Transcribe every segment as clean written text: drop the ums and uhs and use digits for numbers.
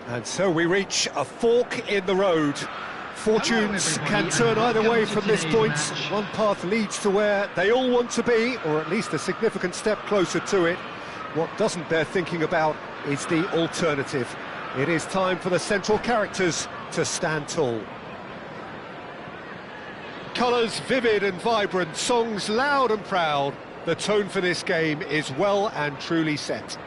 And so we reach a fork in the road. Fortunes can turn either way from this point. One path leads to where they all want to be, or at least a significant step closer to it. What doesn't bear thinking about is the alternative. It is time for the central characters to stand tall. Colours vivid and vibrant, songs loud and proud. The tone for this game is well and truly set.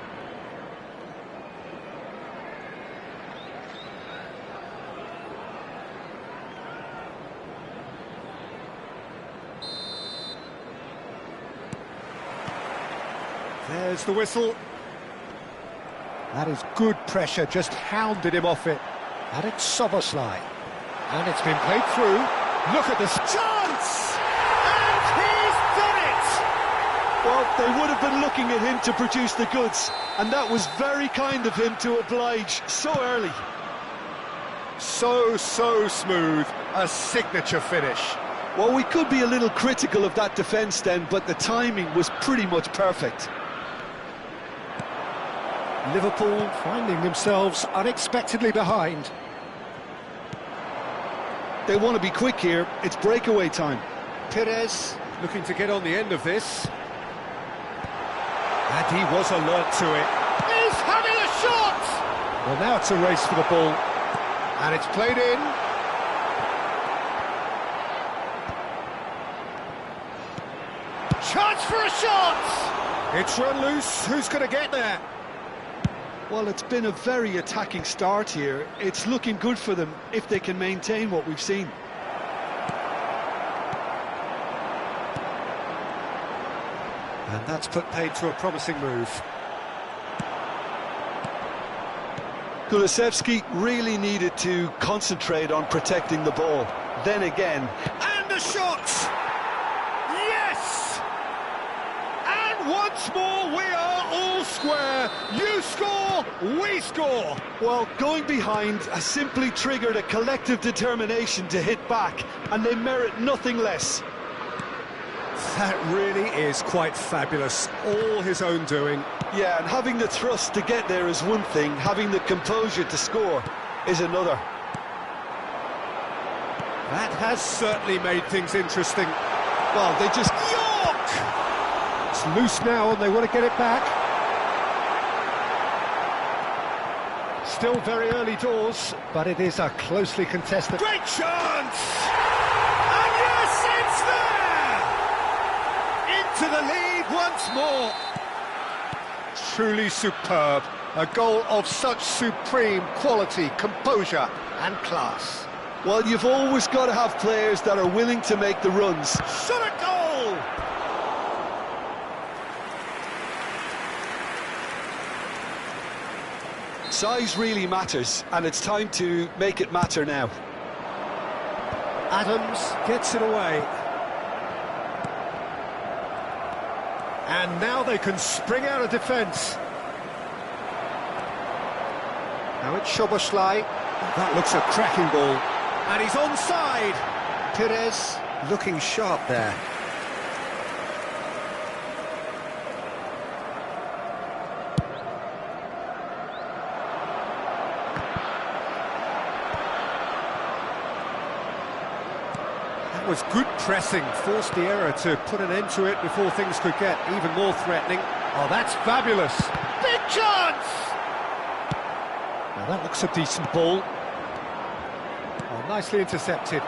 There's the whistle. That is good pressure, just hounded him off it. And it's Soboslai. And it's been played through. Look at this chance! And he's done it! Well, they would have been looking at him to produce the goods, and that was very kind of him to oblige so early. So smooth, a signature finish. Well, we could be a little critical of that defence then, but the timing was pretty much perfect. Liverpool finding themselves unexpectedly behind. They want to be quick here, it's breakaway time. Perez looking to get on the end of this. And he was alert to it. He's having a shot! Well, now it's a race for the ball. And it's played in. Chance for a shot! It's run loose, who's going to get there? Well, it's been a very attacking start here. It's looking good for them if they can maintain what we've seen. And that's put paid to a promising move. Kulusevski really needed to concentrate on protecting the ball. Then again, and a shot! Yes! And once more we are all square. You score, we score. Well, going behind has simply triggered a collective determination to hit back, and they merit nothing less. That really is quite fabulous, all his own doing. Yeah, and having the thrust to get there is one thing, having the composure to score is another. That has certainly made things interesting. Well, they just... York! It's loose now and they want to get it back. Still very early doors, but it is a closely contested... Great chance! And yes, it's there! Into the lead once more. Truly superb. A goal of such supreme quality, composure and class. Well, you've always got to have players that are willing to make the runs. Shot a goal! Size really matters, and it's time to make it matter now. Adams gets it away. And now they can spring out of defence. Now it's Szoboszlai. That looks a cracking ball. And he's onside. Perez looking sharp there. That was good pressing, forced the error to put an end to it before things could get even more threatening. Oh, that's fabulous. Big chance! Now that looks a decent ball. Oh, nicely intercepted.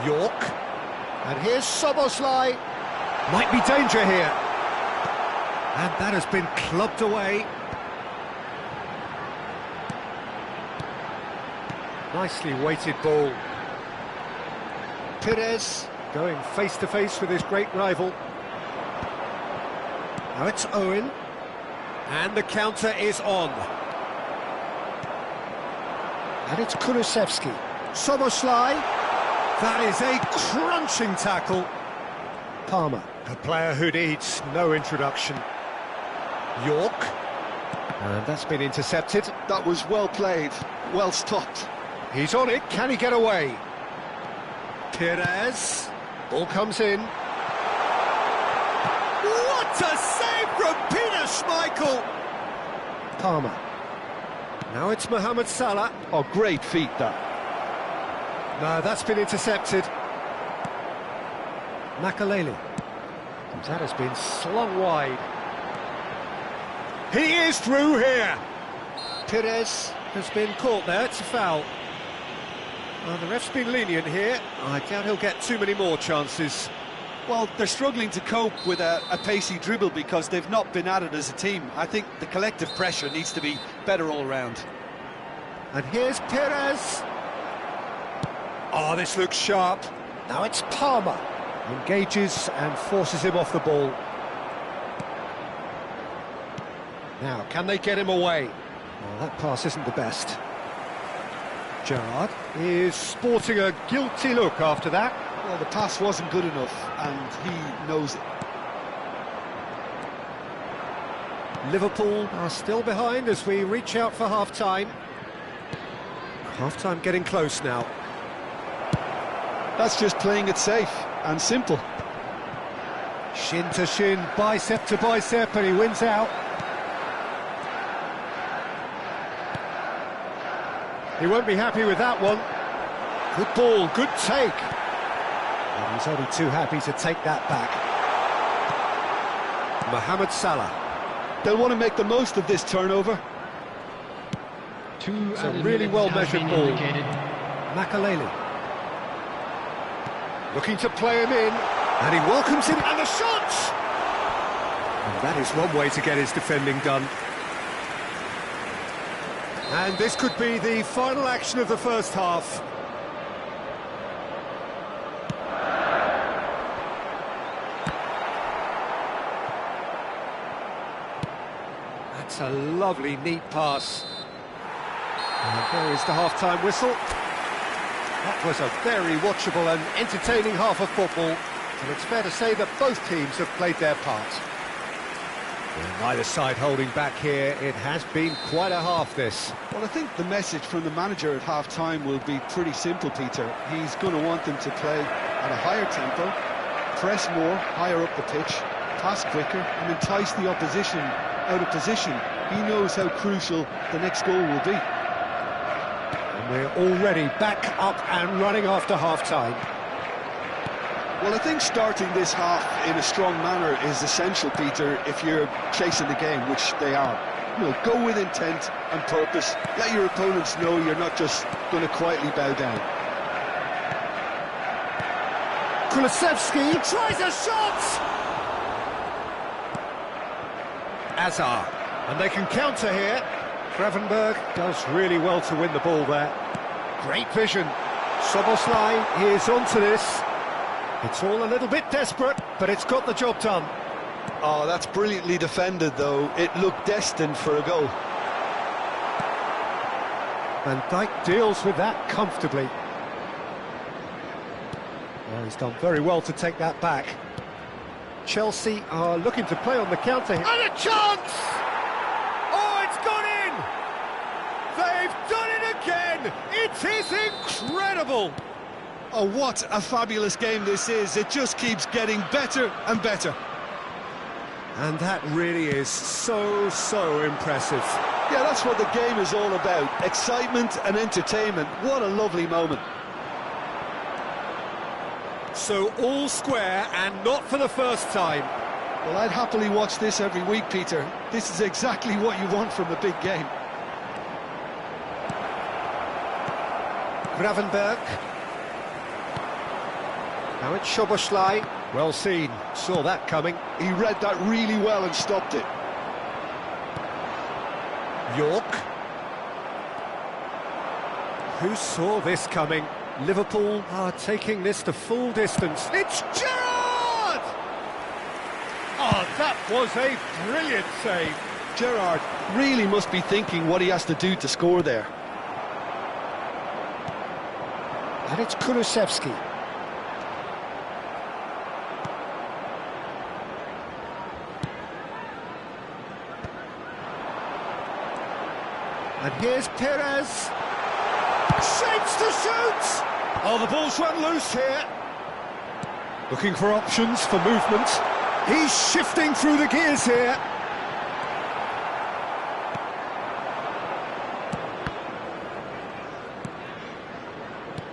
York. And here's Szoboszlai. Might be danger here. And that has been clubbed away. Nicely weighted ball. Perez going face-to-face with his great rival. Now it's Owen. And the counter is on. And it's Kulusevski. Szoboszlai. That is a crunching tackle. Palmer, a player who needs no introduction. York. And that's been intercepted. That was well played, well stopped. He's on it, can he get away? Perez. Ball comes in. What a save from Peter Schmeichel! Palmer. Now it's Mohamed Salah. Oh, great feat, that. No, that's been intercepted. Makaleli. And that has been slung wide. He is through here. Perez has been caught there, it's a foul. Well, the ref's been lenient here. I doubt he'll get too many more chances. Well, they're struggling to cope with a pacey dribble because they've not been at it as a team. I think the collective pressure needs to be better all round. And here's Perez. Oh, this looks sharp. Now it's Palmer. Engages and forces him off the ball. Now, can they get him away? Well, that pass isn't the best. Gerrard is sporting a guilty look after that. Well, the pass wasn't good enough, and he knows it. Liverpool are still behind as we reach out for half-time. Half-time getting close now. That's just playing it safe and simple. Shin to shin, bicep to bicep, and he wins out. He won't be happy with that one. Good ball, good take. And he's only too happy to take that back. Mohamed Salah. They'll want to make the most of this turnover. It's a really well-measured ball. Makaleli. Looking to play him in. And he welcomes him, and the shot! And that is one way to get his defending done. And this could be the final action of the first half. That's a lovely, neat pass. And there is the half-time whistle. That was a very watchable and entertaining half of football. And it's fair to say that both teams have played their part. Well, neither side holding back here. It has been quite a half, this. Well, I think the message from the manager at half-time will be pretty simple, Peter. He's going to want them to play at a higher tempo, press more, higher up the pitch, pass quicker, and entice the opposition out of position. He knows how crucial the next goal will be. And we're already back up and running after half-time. Well, I think starting this half in a strong manner is essential, Peter, if you're chasing the game, which they are. You know, go with intent and purpose. Let your opponents know you're not just going to quietly bow down. Kulusevski tries a shot! Azar. And they can counter here. Gravenberg does really well to win the ball there. Great vision. Soboslai is onto this. It's all a little bit desperate, but it's got the job done. Oh, that's brilliantly defended, though. It looked destined for a goal. Van Dijk deals with that comfortably. Well, he's done very well to take that back. Chelsea are looking to play on the counter here. And a chance! Oh, it's gone in! They've done it again! It is incredible! Oh, what a fabulous game this is. It just keeps getting better and better. And that really is so impressive. Yeah, that's what the game is all about. Excitement and entertainment. What a lovely moment. So all square and not for the first time. Well, I'd happily watch this every week, Peter. This is exactly what you want from a big game. Gravenberg. Now it's Szoboszlai. Well seen, saw that coming. He read that really well and stopped it. York. Who saw this coming? Liverpool are taking this to full distance. It's Gerrard! Oh, that was a brilliant save. Gerrard really must be thinking what he has to do to score there. And it's Kulusevski. And here's Perez. Shapes to shoot! Oh, the ball's run loose here. Looking for options for movement. He's shifting through the gears here.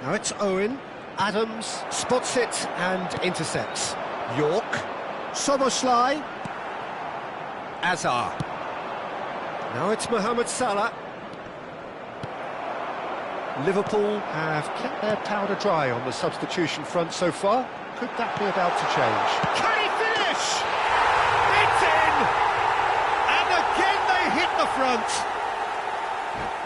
Now it's Owen. Adams spots it and intercepts. York. Soboslai. Azar. Now it's Mohamed Salah. Liverpool have kept their powder dry on the substitution front so far. Could that be about to change? Can he finish? It's in! And again they hit the front.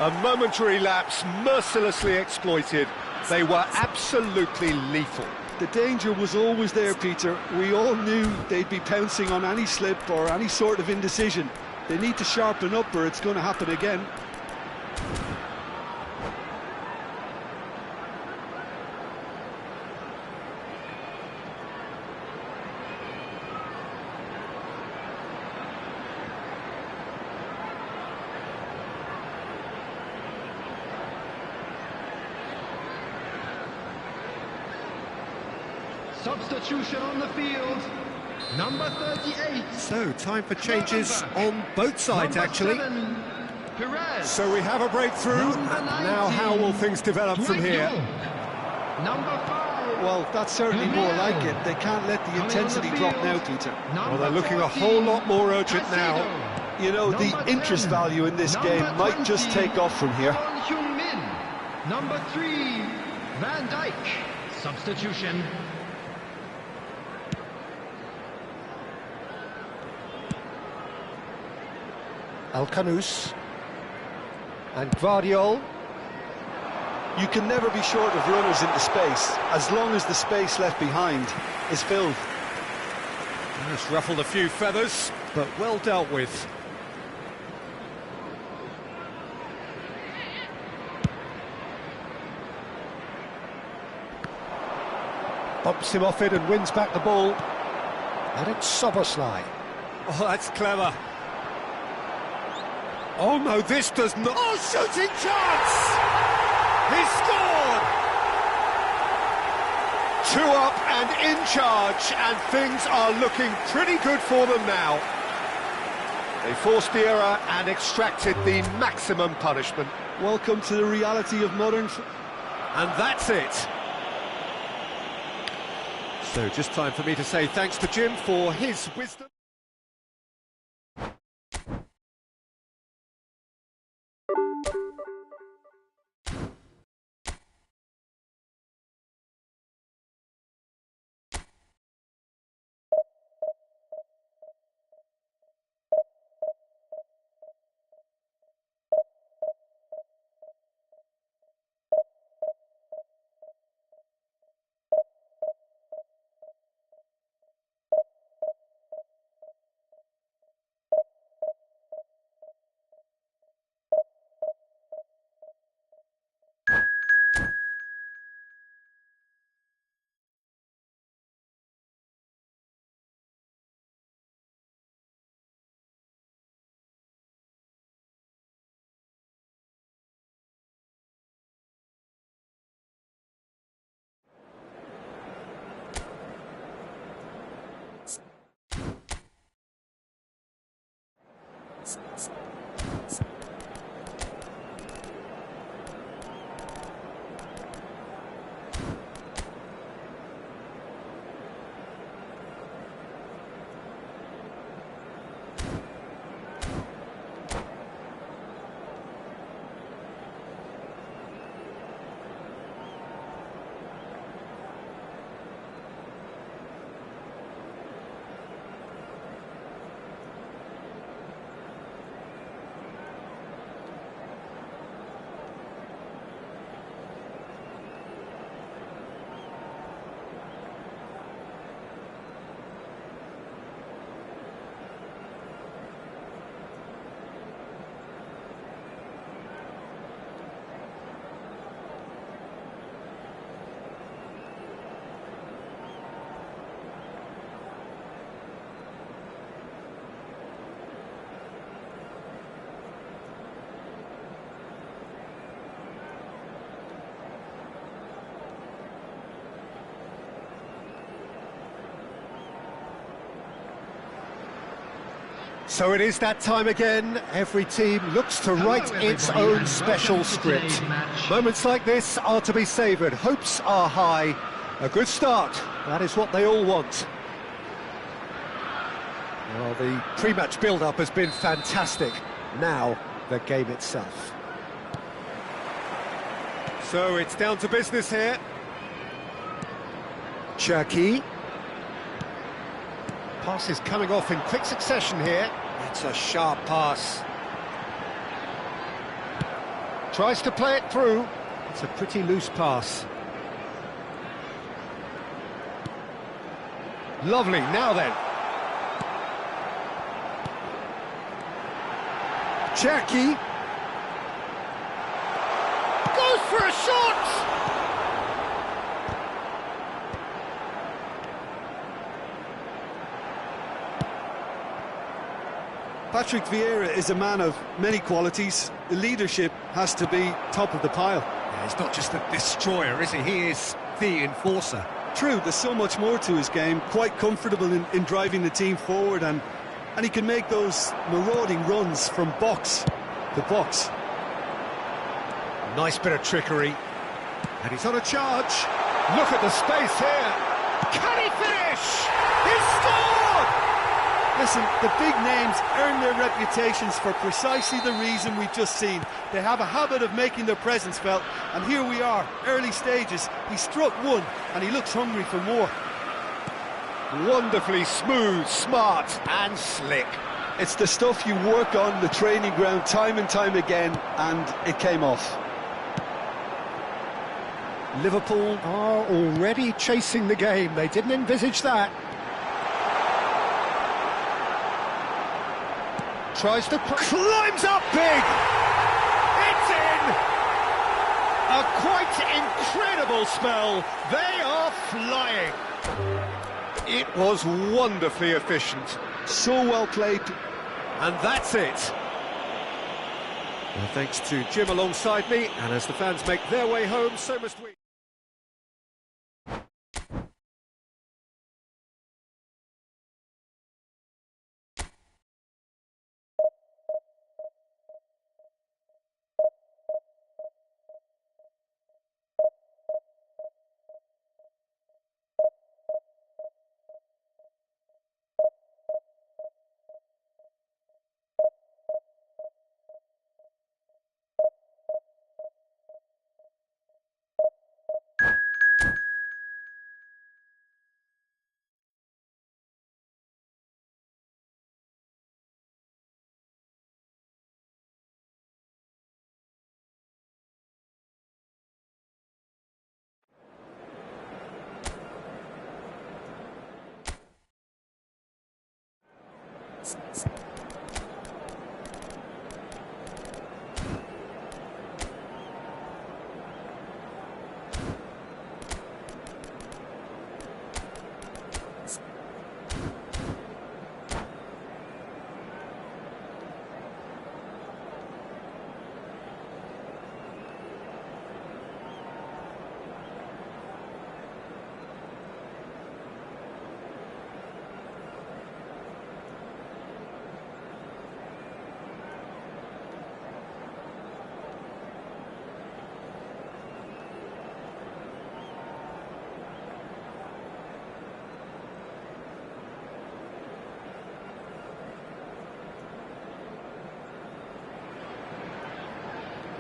A momentary lapse mercilessly exploited. They were absolutely lethal. The danger was always there, Peter. We all knew they'd be pouncing on any slip or any sort of indecision. They need to sharpen up or it's going to happen again. Substitution on the field, number 38. So, time for changes on both sides, actually. Perez. So we have a breakthrough, and now how will things develop from here? Number 5. Well, that's certainly more like it. They can't let the intensity drop now, Peter. Well, they're looking a whole lot more urgent now. You know, the interest value in this game might just take off from here. Number 3, Van Dijk. Substitution. Alcanus and Guardiol. You can never be short of runners into space, as long as the space left behind is filled. It's ruffled a few feathers, but well dealt with. Bumps him off it and wins back the ball. And it's Soboslai. Oh, that's clever. Oh no, this does not... Oh, shooting chance! He scored! 2 up and in charge, and things are looking pretty good for them now. They forced the error and extracted the maximum punishment. Welcome to the reality of modern... And that's it. So, just time for me to say thanks to Jim for his wisdom. So it is that time again. Every team looks to write its own special script. Moments like this are to be savoured. Hopes are high. A good start. That is what they all want. Well, the pre-match build-up has been fantastic. Now, the game itself. So it's down to business here. Cherki. Pass is coming off in quick succession here. It's a sharp pass. Tries to play it through. It's a pretty loose pass. Lovely, now then. Cherki. Goes for a shot! Patrick Vieira is a man of many qualities. The leadership has to be top of the pile. Yeah, he's not just a destroyer, is he? He is the enforcer. True, there's so much more to his game. Quite comfortable in driving the team forward, and he can make those marauding runs from box to box. Nice bit of trickery. And he's on a charge. Look at the space here. Can he finish? He scored! Listen, the big names earn their reputations for precisely the reason we've just seen. They have a habit of making their presence felt, and here we are, early stages. He struck one, and he looks hungry for more. Wonderfully smooth, smart and slick. It's the stuff you work on the training ground time and time again, and it came off. Liverpool are already chasing the game. They didn't envisage that. Tries to... climbs up big! It's in! A quite incredible spell. They are flying. It was wonderfully efficient. So well played. And that's it. Well, thanks to Jim alongside me, and as the fans make their way home, so must we.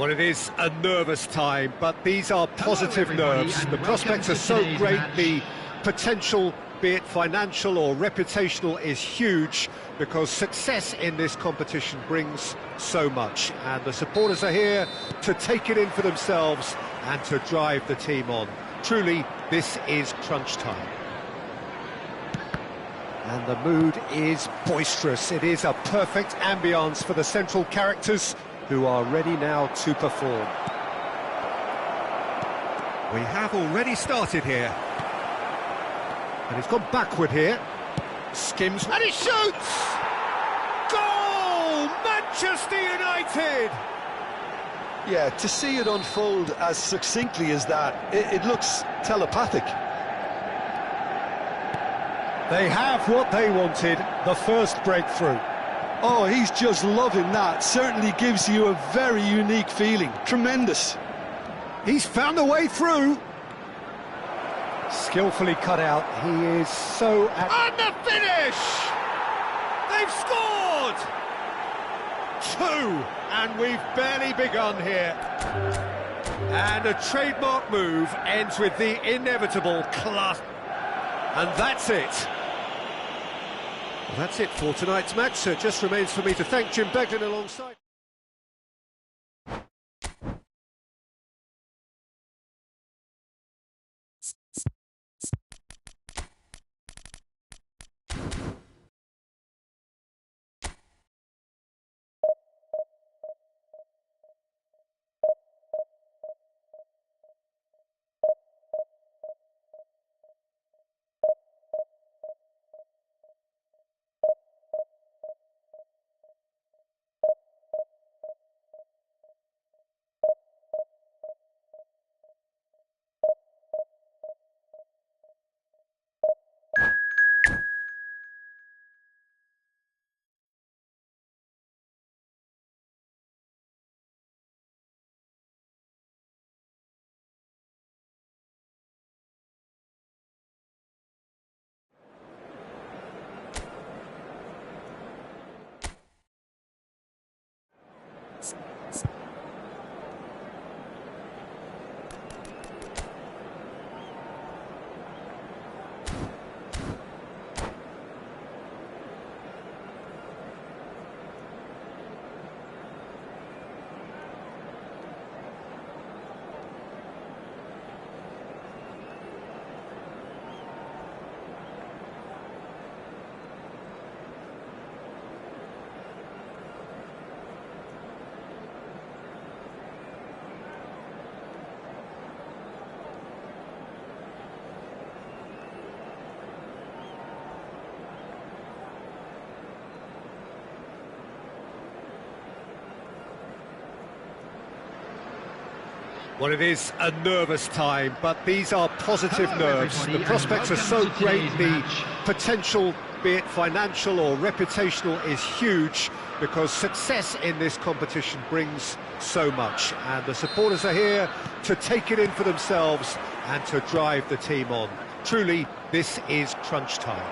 Well, it is a nervous time, but these are positive nerves. The prospects are so great, the potential, be it financial or reputational, is huge because success in this competition brings so much. And the supporters are here to take it in for themselves and to drive the team on. Truly, this is crunch time. And the mood is boisterous. It is a perfect ambience for the central characters who are ready now to perform. We have already started here. And he's gone backward here. Skims, and he shoots! Goal! Manchester United! Yeah, to see it unfold as succinctly as that, it looks telepathic. They have what they wanted, the first breakthrough. Oh, he's just loving that. Certainly gives you a very unique feeling. Tremendous. He's found a way through. Skillfully cut out. He is so... And the finish! They've scored! 2, and we've barely begun here. And a trademark move ends with the inevitable class. And that's it. Well, that's it for tonight's match. So it just remains for me to thank Jim Beglin alongside. Well, it is a nervous time, but these are positive nerves. The prospects are so great, the potential, be it financial or reputational, is huge because success in this competition brings so much. And the supporters are here to take it in for themselves and to drive the team on. Truly, this is crunch time.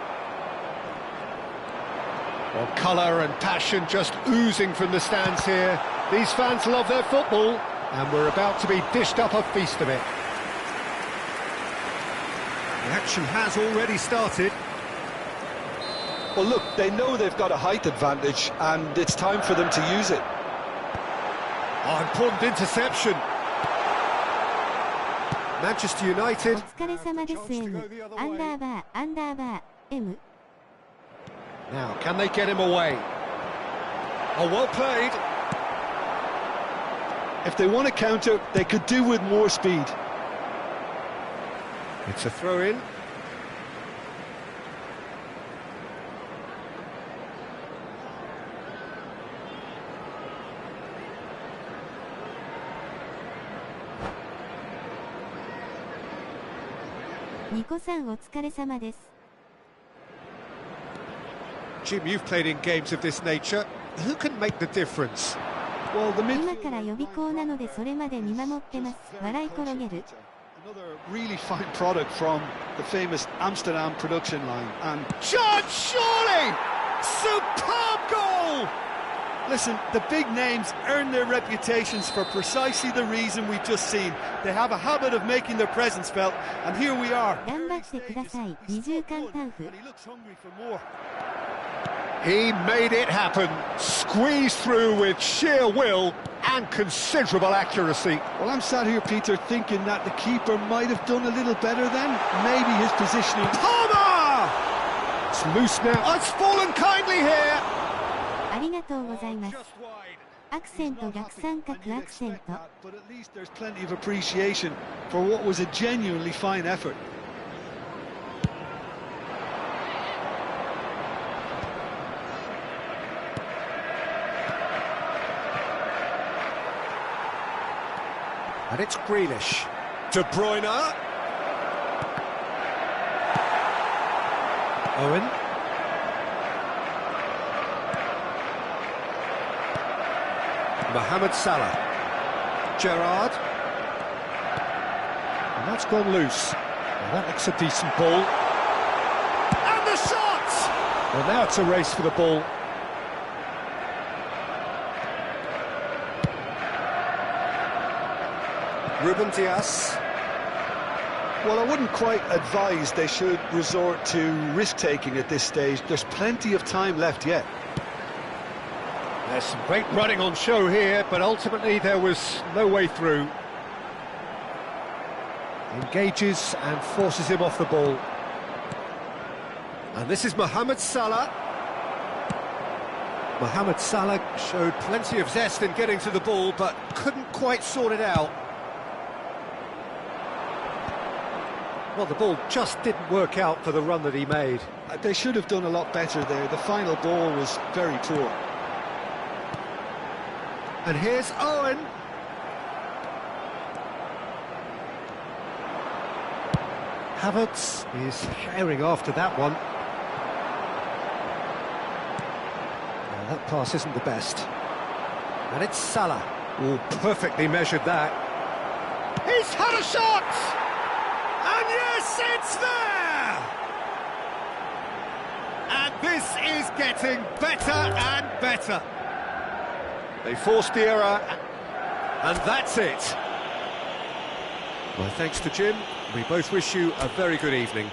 Well, colour and passion just oozing from the stands here. These fans love their football. And we're about to be dished up a feast of it. The action has already started. Well, look, they know they've got a height advantage, and it's time for them to use it. Oh, important interception. Manchester United. お疲れ様です M __M Now, can they get him away? Oh, well played. If they want to counter, they could do with more speed. It's a throw-in. Nicoさんお疲れ様です Jim, you've played in games of this nature. Who can make the difference? Well, the 今から予備校なのでそれまで見守ってます笑い転げる Another really fine product from the famous Amsterdam production line. And Chance, surely! Superb goal! Listen, the big names earn their reputations for precisely the reason we've just seen. They have a habit of making their presence felt, and here we are. 頑張ってください。二重間タウフ。 And he looks hungry for more. He made it happen, squeezed through with sheer will and considerable accuracy. Well, I'm sat here, Peter, thinking that the keeper might have done a little better then. Maybe his positioning... Palmer! It's loose now. Oh, it's fallen kindly here. ありがとうございます。アクセント逆三角アクセント。 But at least there's plenty of appreciation for what was a genuinely fine effort. And it's Grealish. De Bruyne. Owen. Mohamed Salah. Gerrard. And that's gone loose. Well, that looks a decent ball. And the shot! Well, now it's a race for the ball. Ruben Dias. Well, I wouldn't quite advise they should resort to risk-taking at this stage. There's plenty of time left yet. There's some great running on show here, but ultimately there was no way through. Engages and forces him off the ball. And this is Mohamed Salah. Mohamed Salah showed plenty of zest in getting to the ball, but couldn't quite sort it out. Well, the ball just didn't work out for the run that he made. They should have done a lot better there. The final ball was very poor. And here's Owen. Havertz is herring after that one. Well, that pass isn't the best. And it's Salah. Oh, perfectly measured that. He's had a shot! And yes, it's there! And this is getting better and better. They forced the error, and that's it. Well, thanks to Jim. We both wish you a very good evening.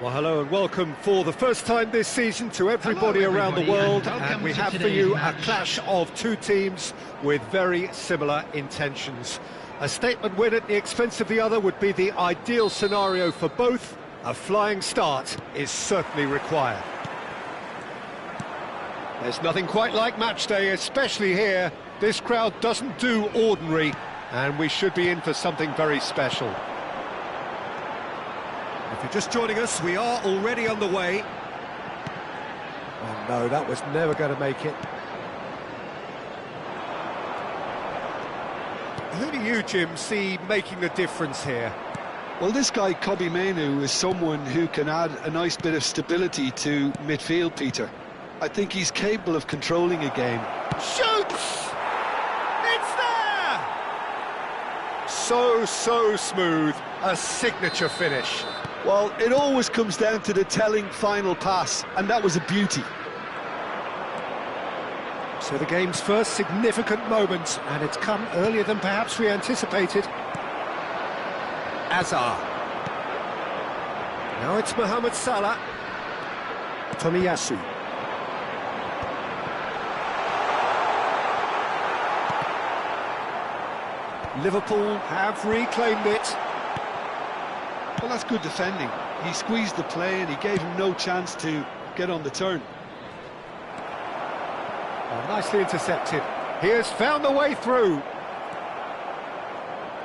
Well, hello and welcome for the first time this season to everybody around the world, and we have for you a clash of two teams with very similar intentions. A statement win at the expense of the other would be the ideal scenario for both. A flying start is certainly required. There's nothing quite like match day, especially here, This crowd doesn't do ordinary, and we should be in for something very special. If you're just joining us, we are already underway. Oh no, that was never going to make it. Who do you, Jim, see making the difference here? Well, this guy, Kobbie Mainoo, is someone who can add a nice bit of stability to midfield, Peter. I think he's capable of controlling a game. Shoots! It's there! So smooth. A signature finish. Well, it always comes down to the telling final pass, and that was a beauty. So the game's first significant moment, and it's come earlier than perhaps we anticipated. Azar. Now it's Mohamed Salah. Tomiyasu. Liverpool have reclaimed it. Well, that's good defending. He squeezed the play and he gave him no chance to get on the turn. Oh, nicely intercepted. He has found the way through.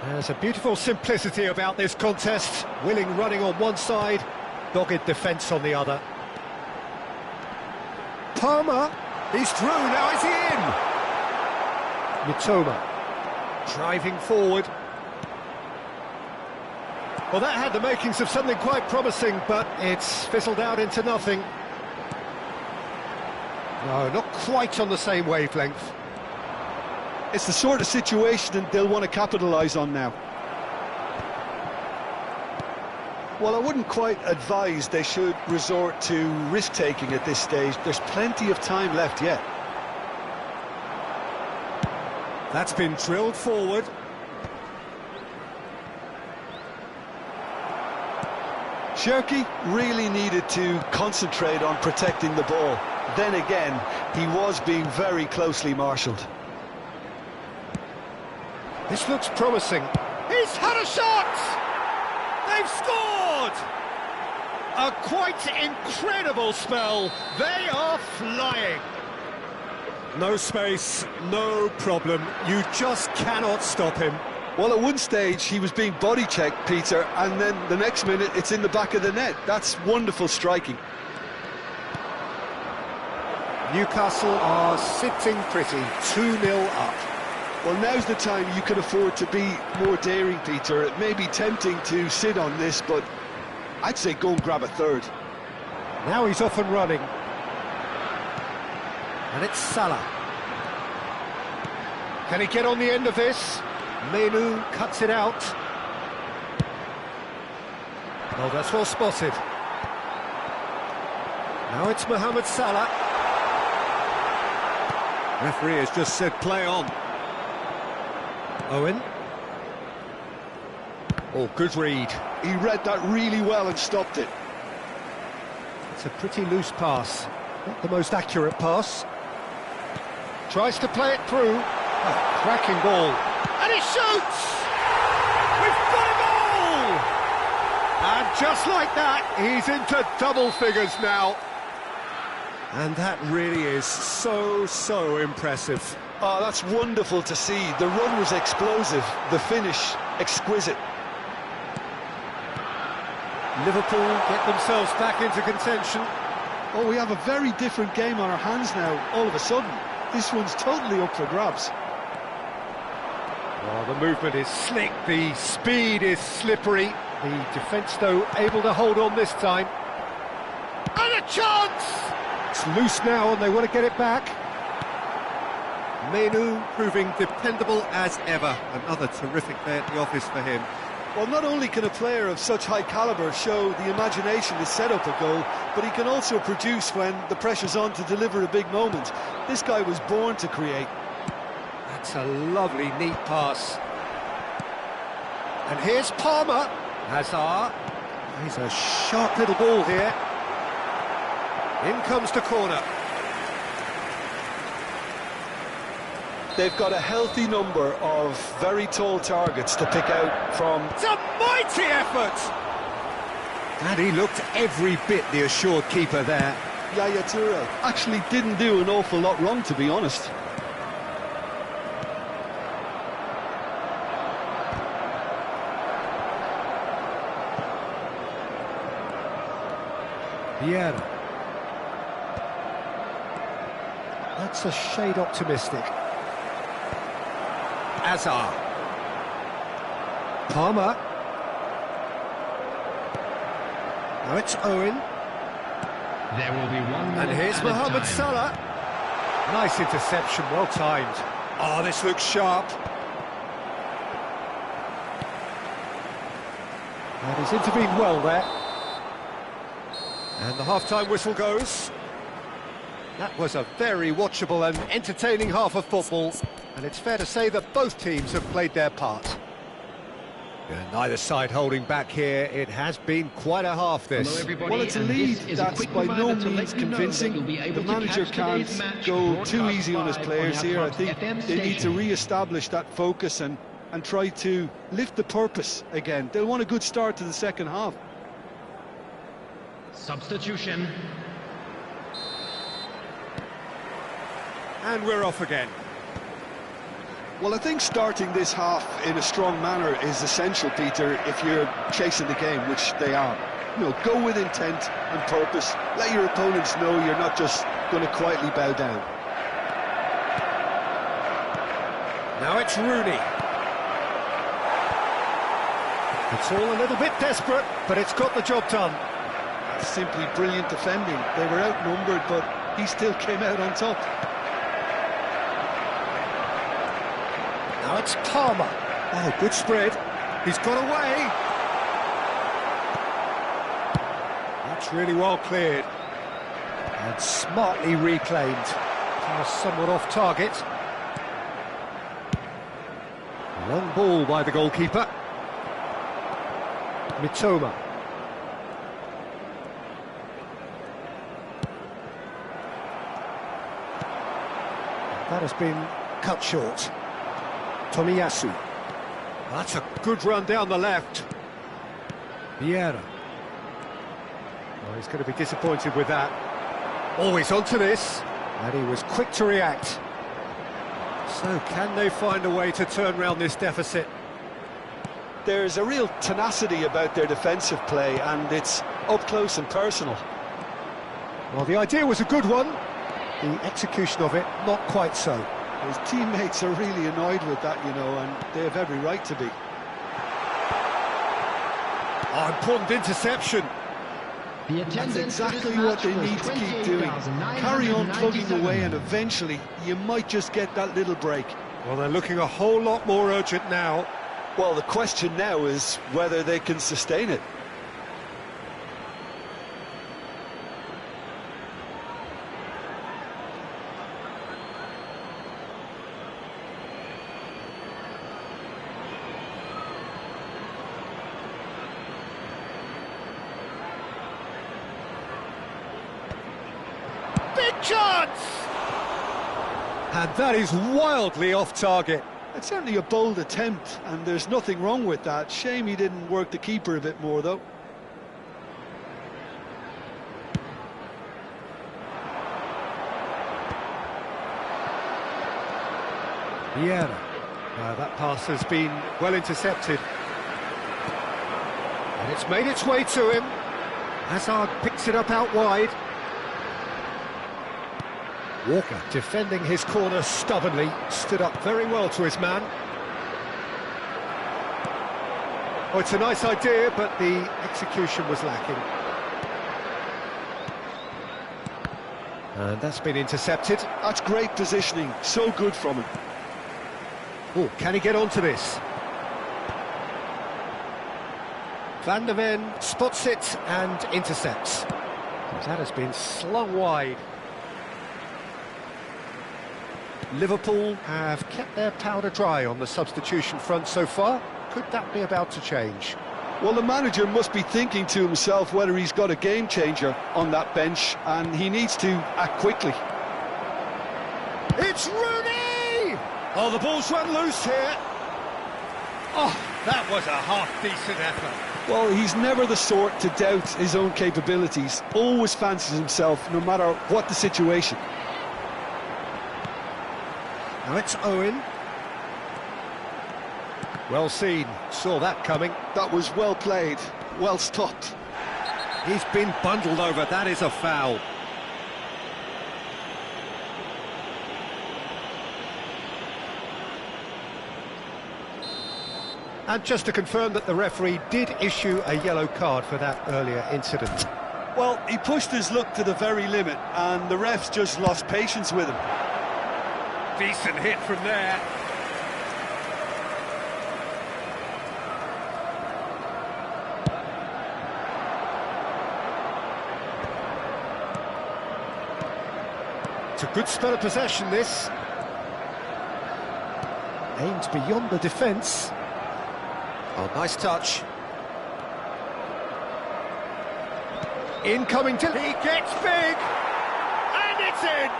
There's a beautiful simplicity about this contest. Willing running on one side, dogged defence on the other. Palmer, he's through, now is he in? Mitoma, driving forward. Well, that had the makings of something quite promising, but it's fizzled out into nothing. No, not quite on the same wavelength. It's the sort of situation they'll want to capitalise on now. Well, I wouldn't quite advise they should resort to risk-taking at this stage. There's plenty of time left yet. That's been drilled forward. Cherki really needed to concentrate on protecting the ball. Then again, he was being very closely marshalled. This looks promising. He's had a shot! They've scored! A quite incredible spell. They are flying. No space, no problem. You just cannot stop him. Well, at one stage, he was being body-checked, Peter, and then the next minute, it's in the back of the net. That's wonderful striking. Newcastle are sitting pretty, 2-0 up. Well, now's the time you can afford to be more daring, Peter. It may be tempting to sit on this, but I'd say go and grab a third. Now he's off and running. And it's Salah. Can he get on the end of this? Mainoo cuts it out. Oh, that's well spotted. Now it's Mohamed Salah. Referee has just said play on. Owen. Oh, good read. He read that really well and stopped it. It's a pretty loose pass. Not the most accurate pass. Tries to play it through. Oh, cracking ball. And he shoots! We've got a goal! And just like that, he's into double figures now. And that really is so impressive. Oh, that's wonderful to see. The run was explosive, the finish exquisite. Liverpool get themselves back into contention. Oh, we have a very different game on our hands now, all of a sudden. This one's totally up for grabs. Oh, the movement is slick, the speed is slippery. The defence, though, able to hold on this time. And a chance! It's loose now and they want to get it back. Mainoo proving dependable as ever. Another terrific day at the office for him. Well, not only can a player of such high calibre show the imagination to set up a goal, but he can also produce when the pressure's on to deliver a big moment. This guy was born to create. That's a lovely, neat pass. And here's Palmer. Hazard. He's a sharp little ball here. In comes the corner. They've got a healthy number of very tall targets to pick out from. It's a mighty effort! And he looked every bit the assured keeper there. Yaya Toure actually didn't do an awful lot wrong, to be honest. Vieira. That's a shade optimistic. Azar. Palmer. Now it's Owen. There will be 1 And minute here's added Mohamed time. Salah. Nice interception, well timed. Oh, this looks sharp. And he's intervened well there. And the half-time whistle goes. That was a very watchable and entertaining half of football. And it's fair to say that both teams have played their part. And neither side holding back here. It has been quite a half, Hello this. everybody, Well, it's a and lead this is a that's quick by no reminder to means let you know that convincing. you'll be able The to manager catch can't today's match go too broadcast easy on his live players on the here. I Club's think FM they need to station. re-establish that focus and try to lift the purpose again. They'll want a good start to the second half. Substitution. And we're off again. Well, I think starting this half in a strong manner is essential, Peter, if you're chasing the game, which they are. You know, go with intent and purpose. Let your opponents know you're not just going to quietly bow down. Now it's Rooney. It's all a little bit desperate, but it's got the job done. Simply brilliant defending. They were outnumbered, but he still came out on top. Now it's Palmer. Oh, good spread. He's got away. That's really well cleared. And smartly reclaimed. Pass somewhat off target. Long ball by the goalkeeper. Mitoma. That has been cut short. Tomiyasu. That's a good run down the left. Vieira. Oh, he's going to be disappointed with that. Oh, he's onto this. And he was quick to react. So can they find a way to turn around this deficit? There's a real tenacity about their defensive play, and it's up close and personal. Well, the idea was a good one. The execution of it, not quite so. His teammates are really annoyed with that, you know, and they have every right to be. Oh, important interception. The That's attendance exactly what they need to keep doing. Carry on plugging away, and eventually you might just get that little break. Well, they're looking a whole lot more urgent now. Well, the question now is whether they can sustain it. Big chance! And that is wildly off target. It's certainly a bold attempt, and there's nothing wrong with that. Shame he didn't work the keeper a bit more, though. Vieira. That pass has been well intercepted. And it's made its way to him. Hazard picks it up out wide. Walker defending his corner stubbornly, stood up very well to his man. Oh, it's a nice idea, but the execution was lacking. And that's been intercepted. That's great positioning, so good from him. Oh, can he get onto this? Van der Ven spots it and intercepts. That has been slung wide. Liverpool have kept their powder dry on the substitution front so far. Could that be about to change? Well, the manager must be thinking to himself whether he's got a game changer on that bench, and he needs to act quickly. It's Rooney! Oh, the ball's run loose here. Oh, that was a half-decent effort. Well, he's never the sort to doubt his own capabilities. Always fancies himself, no matter what the situation. Now it's Owen. Well seen, saw that coming. That was well played, well stopped. He's been bundled over, that is a foul. And just to confirm that the referee did issue a yellow card for that earlier incident. Well, he pushed his luck to the very limit, and the refs just lost patience with him. Decent hit from there. It's a good spell of possession, this. Aimed beyond the defence. Oh, nice touch. Incoming to... He gets big! And it's in!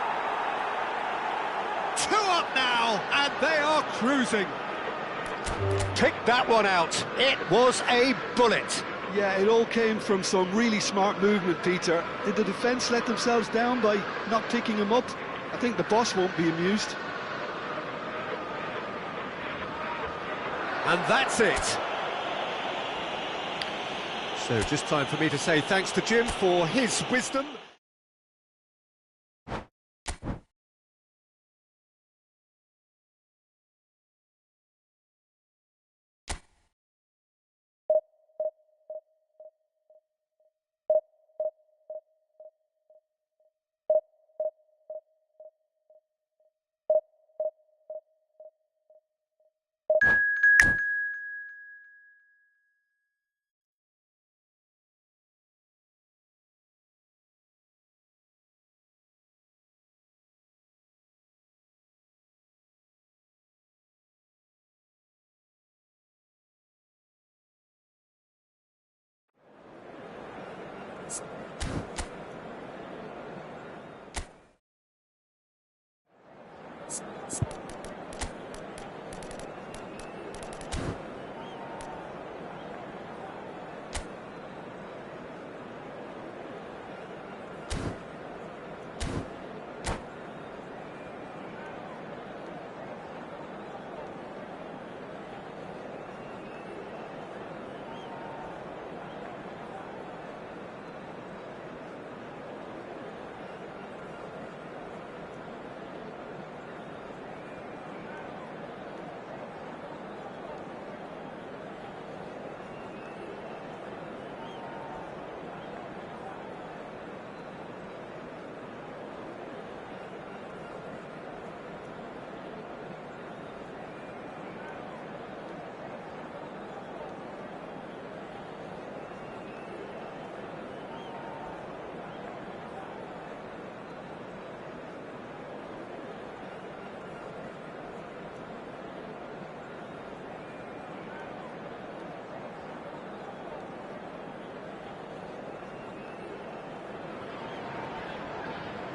2 up now, and they are cruising. Pick that one out. It was a bullet. Yeah, it all came from some really smart movement, Peter. Did the defence let themselves down by not picking him up? I think the boss won't be amused. And that's it. So just time for me to say thanks to Jim for his wisdom.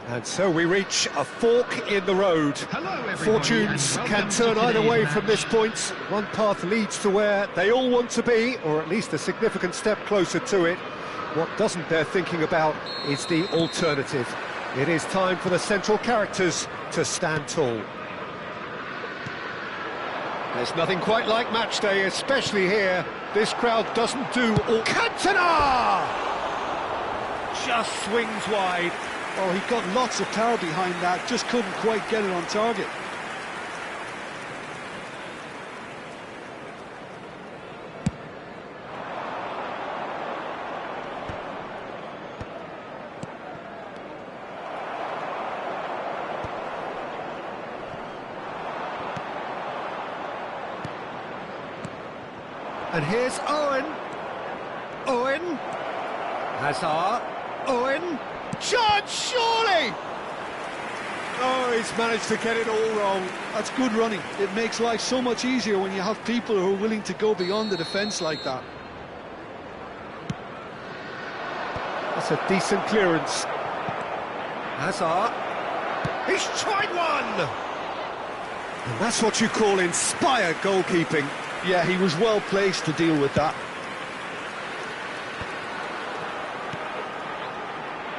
And so we reach a fork in the road. Fortunes can turn either way from this point. One path leads to where they all want to be, or at least a significant step closer to it. What doesn't bear thinking about is the alternative. It is time for the central characters to stand tall. There's nothing quite like match day, especially here. This crowd doesn't do all... Cantona! Just swings wide. Oh, he got lots of power behind that, just couldn't quite get it on target. And here's Owen. Owen. Hazard. Owen. Judge, surely! Oh, he's managed to get it all wrong. That's good running. It makes life so much easier when you have people who are willing to go beyond the defence like that. That's a decent clearance. Hazard. He's tried one! And that's what you call inspired goalkeeping. Yeah, he was well placed to deal with that.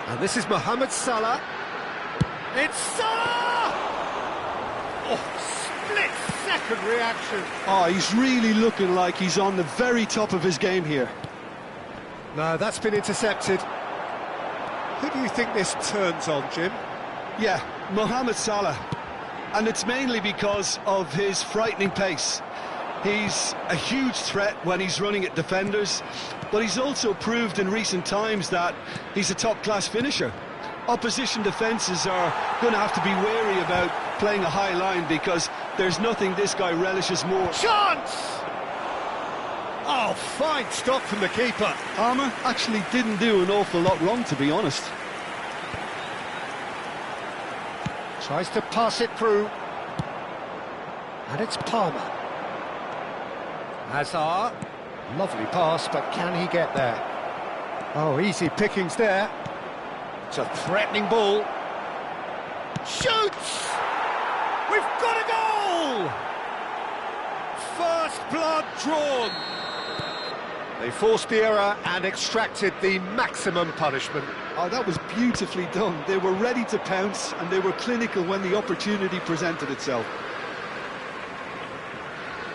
And this is Mohamed Salah. It's Salah! Oh, split-second reaction. Oh, he's really looking like he's on the very top of his game here. No, that's been intercepted. Who do you think this turns on, Jim? Yeah, Mohamed Salah. And it's mainly because of his frightening pace. He's a huge threat when he's running at defenders, but he's also proved in recent times that he's a top-class finisher. Opposition defences are going to have to be wary about playing a high line because there's nothing this guy relishes more. Chance! Oh, fine stop from the keeper. Palmer actually didn't do an awful lot wrong, to be honest. Tries to pass it through. And it's Palmer. Hazard. Lovely pass, but can he get there? Oh, easy pickings there. It's a threatening ball. Shoots! We've got a goal! First blood drawn. They forced the error and extracted the maximum punishment. Oh, that was beautifully done. They were ready to pounce and they were clinical when the opportunity presented itself.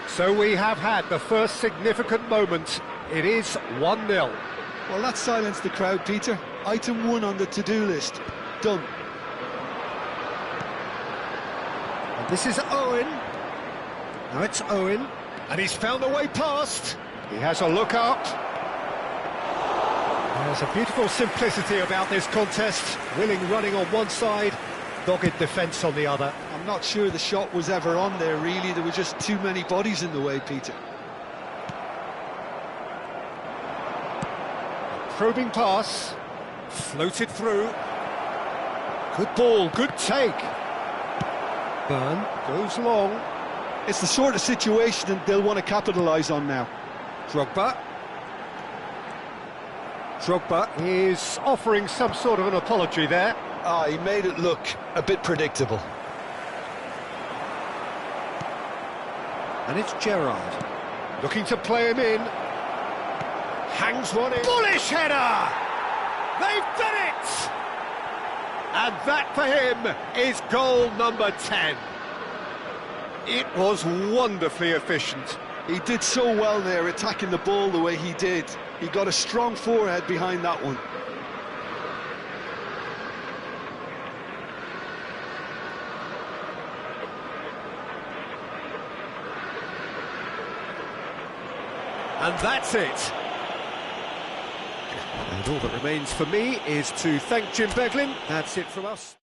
So we have had the first significant moment. It is 1-0. Well, that silenced the crowd, Peter. Item 1 on the to-do list. Done. And this is Owen. Now it's Owen. And he's found a way past. He has a look up. There's a beautiful simplicity about this contest. Willing running on one side, dogged defence on the other. I'm not sure the shot was ever on there, really. There were just too many bodies in the way, Peter. Probing pass. Floated through. Good ball, good take. Burn goes long. It's the sort of situation that they'll want to capitalise on now. Drogba. Drogba is offering some sort of an apology there. Ah, he made it look a bit predictable. And it's Gerrard. Looking to play him in. Hangs one in. Bullish header! They've done it! And that for him is goal number 10. It was wonderfully efficient. He did so well there, attacking the ball the way he did. He got a strong forehead behind that one. And that's it. And all that remains for me is to thank Jim Beglin. That's it from us.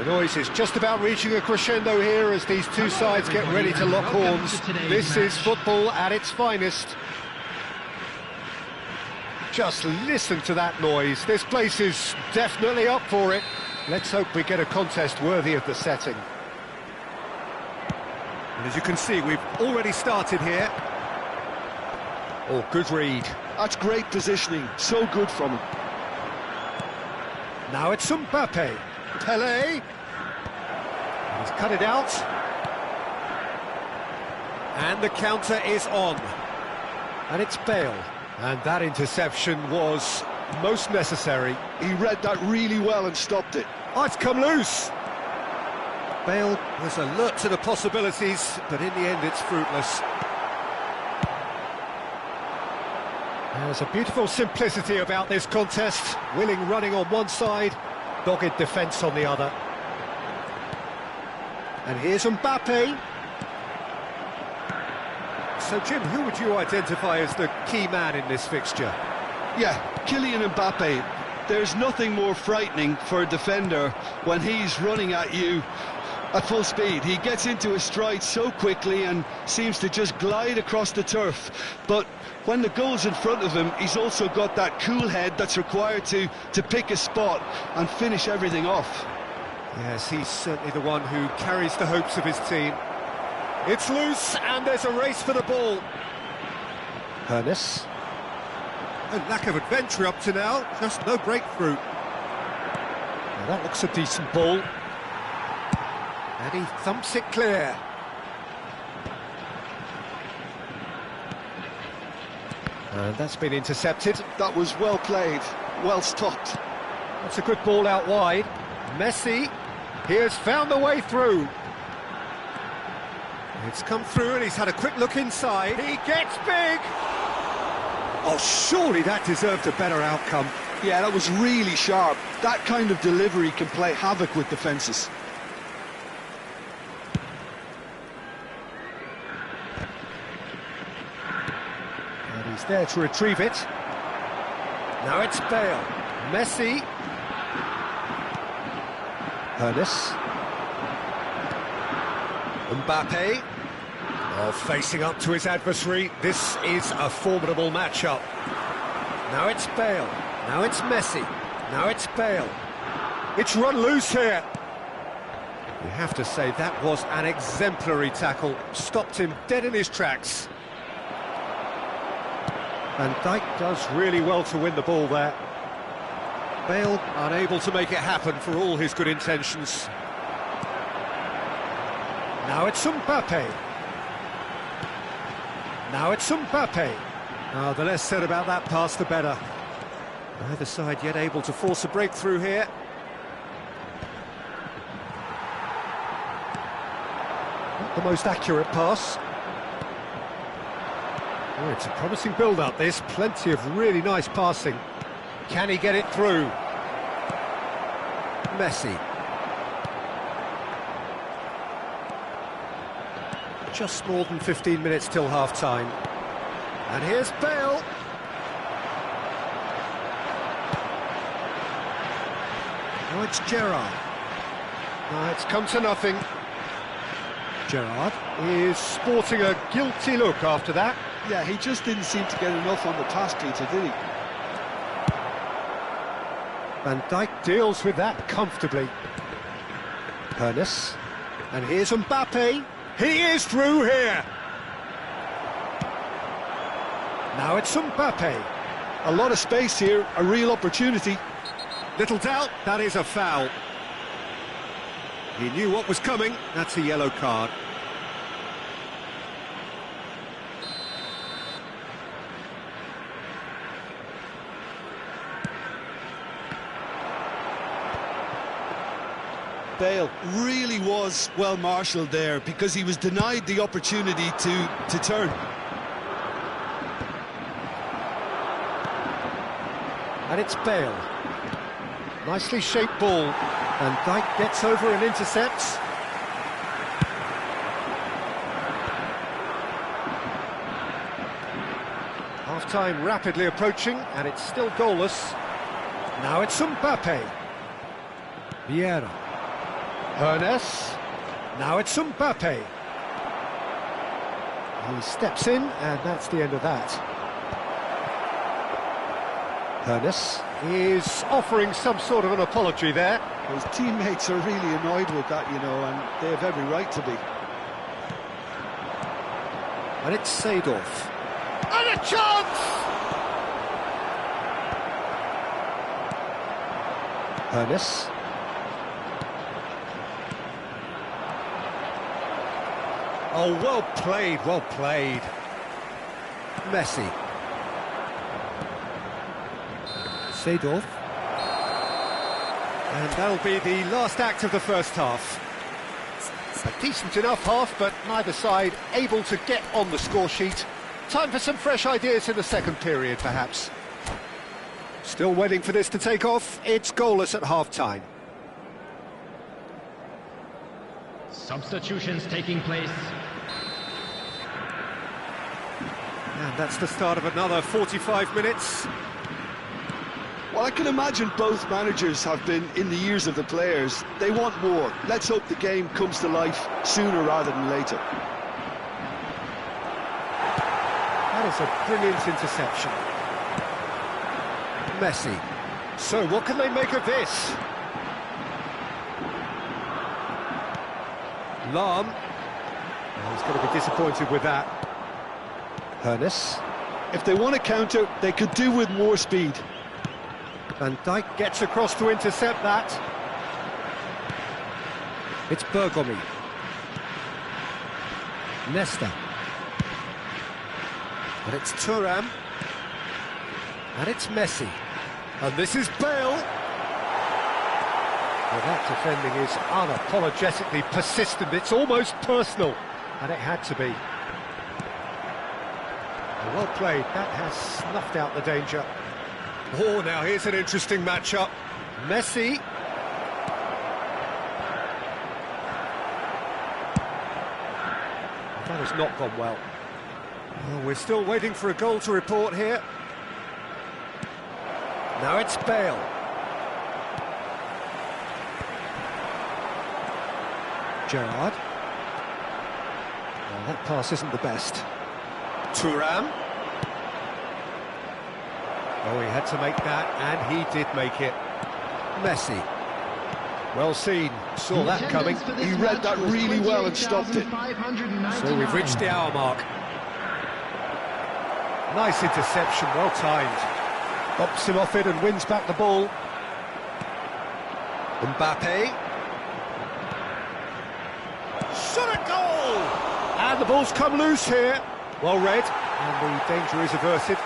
The noise is just about reaching a crescendo here as these two sides get ready to lock horns. This is football at its finest. Just listen to that noise. This place is definitely up for it. Let's hope we get a contest worthy of the setting. And as you can see, we've already started here. Oh, good read. That's great positioning. So good from him. Now it's Mbappe. Pelé. He's cut it out. And the counter is on. And it's Bale. And that interception was most necessary. He read that really well and stopped it. Oh, it's come loose. Bale was alert to the possibilities, but in the end it's fruitless. There's a beautiful simplicity about this contest. Willing running on one side, dogged defence on the other. And here's Mbappe. So, Jim, who would you identify as the key man in this fixture? Yeah, Kylian Mbappe. There's nothing more frightening for a defender when he's running at you at full speed. He gets into his stride so quickly and seems to just glide across the turf. But when the goal's in front of him, he's also got that cool head that's required to pick a spot and finish everything off. Yes, he's certainly the one who carries the hopes of his team. It's loose, and there's a race for the ball. Ernest. A lack of adventure up to now, just no breakthrough. Now that looks a decent ball. And he thumps it clear. And that's been intercepted. That was well played, well stopped. That's a good ball out wide. Messi, he has found the way through. It's come through and he's had a quick look inside. He gets big! Oh, surely that deserved a better outcome. Yeah, that was really sharp. That kind of delivery can play havoc with defences. And he's there to retrieve it. Now it's Bale. Messi. Ernest. Mbappe. Oh, facing up to his adversary. This is a formidable matchup. Now it's Bale. Now it's Messi. Now it's Bale. It's run loose here. You have to say that was an exemplary tackle. Stopped him dead in his tracks. Van Dijk does really well to win the ball there. Bale unable to make it happen for all his good intentions. Now it's Mbappe. Now it's Mbappe. Oh, the less said about that pass, the better. Neither side yet able to force a breakthrough here. Not the most accurate pass. Oh, it's a promising build-up, this. Plenty of really nice passing. Can he get it through? Messi. Just more than 15 minutes till half-time. And here's Bale. Now it's Gerrard. Now it's come to nothing. Gerrard is sporting a guilty look after that. Yeah, he just didn't seem to get enough on the pass, Peter, did he? Van Dijk deals with that comfortably. Ernest. And here's Mbappe. He is through here. Now it's Mbappe. A lot of space here, a real opportunity. Little doubt, that is a foul. He knew what was coming. That's a yellow card. Bale really was well marshalled there because he was denied the opportunity to turn. And it's Bale. Nicely shaped ball. And Dijk gets over and intercepts. Half-time rapidly approaching, and it's still goalless. Now it's Mbappe. Vieira. Ernest. Now it's Mbappe. He steps in, and that's the end of that. Ernest is offering some sort of an apology there. His teammates are really annoyed with that, you know, and they have every right to be. And it's Seedorf. And a chance! Ernest. Oh, well played, well played. Messi. Seedorf. And that'll be the last act of the first half. A decent enough half, but neither side able to get on the score sheet. Time for some fresh ideas in the second period, perhaps. Still waiting for this to take off. It's goalless at half-time. Substitutions taking place. And that's the start of another 45 minutes. Well, I can imagine both managers have been in the ears of the players. They want more. Let's hope the game comes to life sooner rather than later. That is a brilliant interception. Messi. So what can they make of this? Lahm. Oh, he's going to be disappointed with that. Ernest. If they want to counter, they could do with more speed. Van Dijk gets across to intercept that. It's Bergomi. Nesta. And it's Thuram. And it's Messi. And this is Bale. Well, that defending is unapologetically persistent. It's almost personal. And it had to be. Well played. That has snuffed out the danger. Oh, now here's an interesting matchup. Messi. That has not gone well. Well, we're still waiting for a goal to report here. Now it's Bale. Gerrard. Well, that pass isn't the best. Thuram. Oh, he had to make that, and he did make it. Messi. Well seen, saw that coming. He read that really well and stopped it. So we've reached the hour mark. Nice interception, well timed. Bops him off it and wins back the ball. Mbappe. Shot a goal! And the ball's come loose here. Well read, and the danger is averted.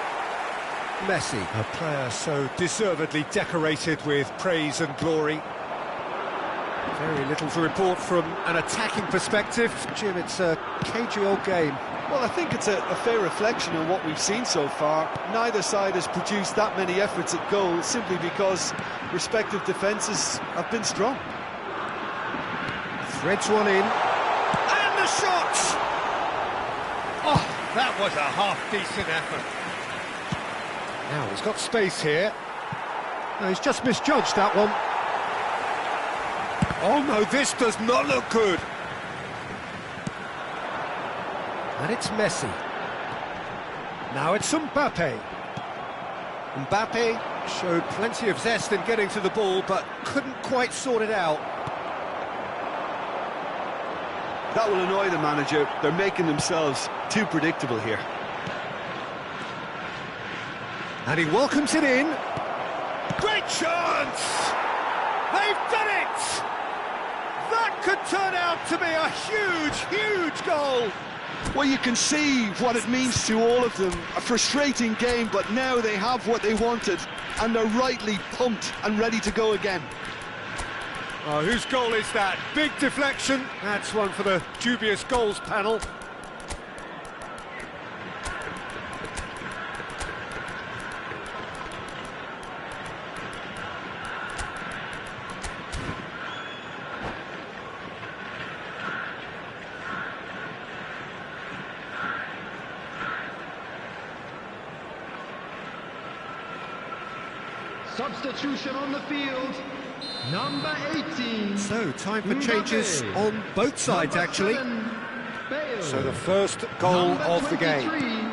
Messi, a player so deservedly decorated with praise and glory. Very little to report from an attacking perspective. Jim, it's a cagey old game. Well, I think it's a fair reflection on what we've seen so far. Neither side has produced that many efforts at goal simply because respective defences have been strong. Threads one in. And the shot! Oh, that was a half-decent effort. Now, he's got space here. No, he's just misjudged that one. Oh, no, this does not look good. And it's Messi. Now it's Mbappe. Mbappe showed plenty of zest in getting to the ball, but couldn't quite sort it out. That will annoy the manager. They're making themselves too predictable here. And he welcomes it in. Great chance! They've done it! That could turn out to be a huge, huge goal! Well, you can see what it means to all of them. A frustrating game, but now they have what they wanted, and they're rightly pumped and ready to go again. Oh, whose goal is that? Big deflection. That's one for the dubious goals panel. Substitution on the field. Number 18. So, time for changes on both sides, actually. So, the first goal of the game.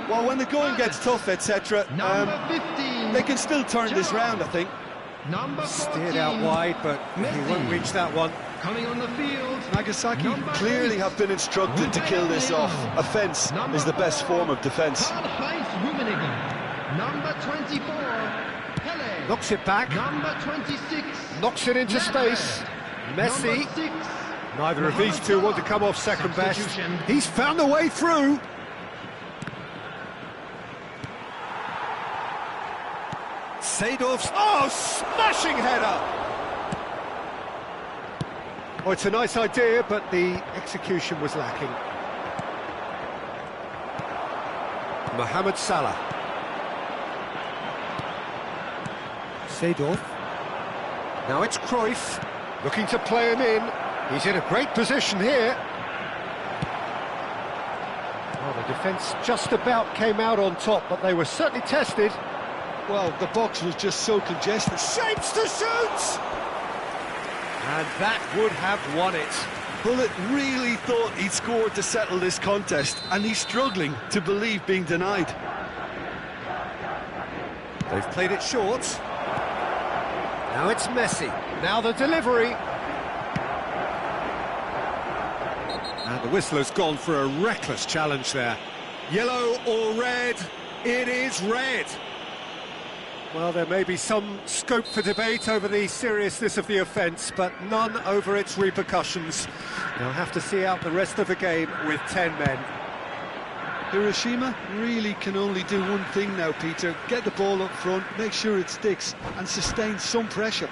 Well, when the going gets tough, etc., they can still turn this round, I think. Steered out wide, but he won't reach that one. Coming on the field. Nagasaki clearly have been instructed to kill this off. Offence is the best form of defence. Number 24. Pele. Knocks it back. Number 26. Knocks it into space. Messi. Neither of these two want to come off second best. He's found a way through. Seedorf's, smashing header! Oh, it's a nice idea, but the execution was lacking. Mohamed Salah. Seedorf. Now it's Cruyff, looking to play him in. He's in a great position here. Well, the defence just about came out on top, but they were certainly tested. Well, the box was just so congested. Shapes to shoot! And that would have won it. Bullet really thought he'd scored to settle this contest, and he's struggling to believe being denied. They've played it short. Now it's Messi. Now the delivery. And the whistle has gone for a reckless challenge there. Yellow or red? It is red. Well, there may be some scope for debate over the seriousness of the offence, but none over its repercussions. They'll have to see out the rest of the game with 10 men. Hiroshima really can only do one thing now, Peter. Get the ball up front, make sure it sticks, and sustain some pressure.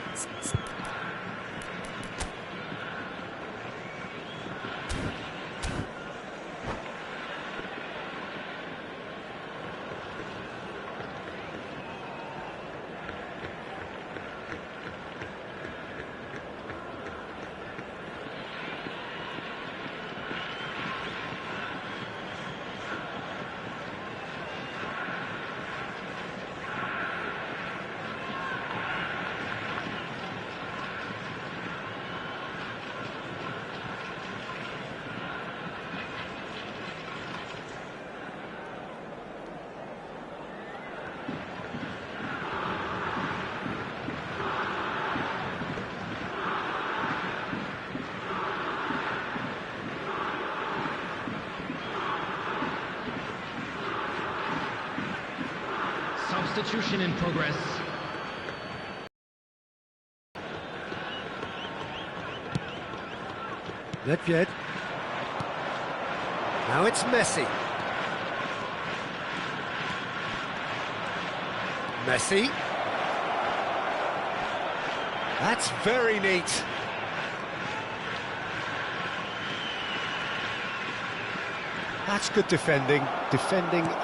Substitution in progress. Nedved. Now it's Messi. Messi. That's very neat. That's good defending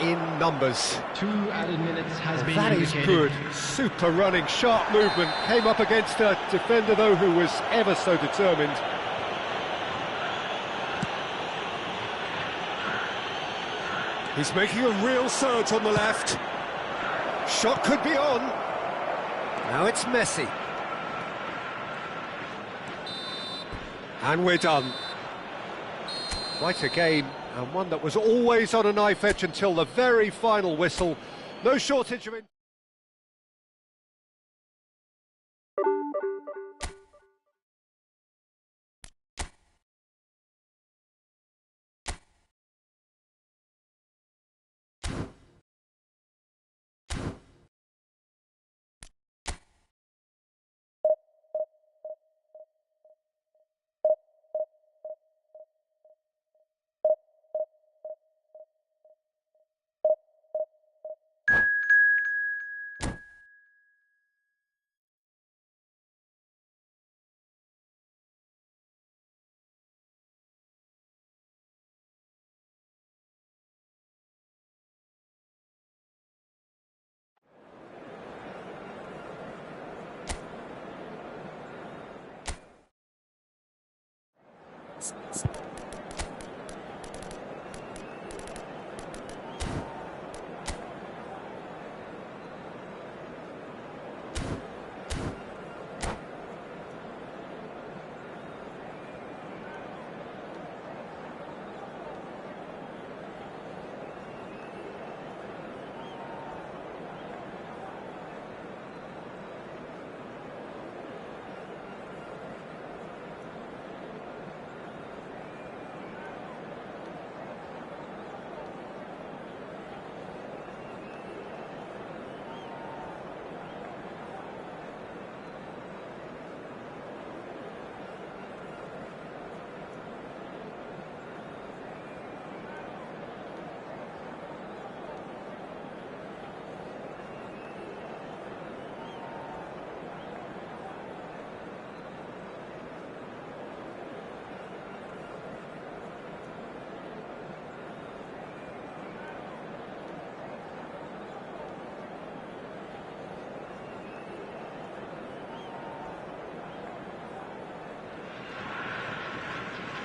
in numbers. 2 added minutes has been That indicated. is good. Super running, sharp movement. Came up against a defender, though, who was ever so determined. He's making a real surge on the left. Shot could be on. Now it's Messi. And we're done. Quite a game, and one that was always on a knife edge until the very final whistle. No shortage of it.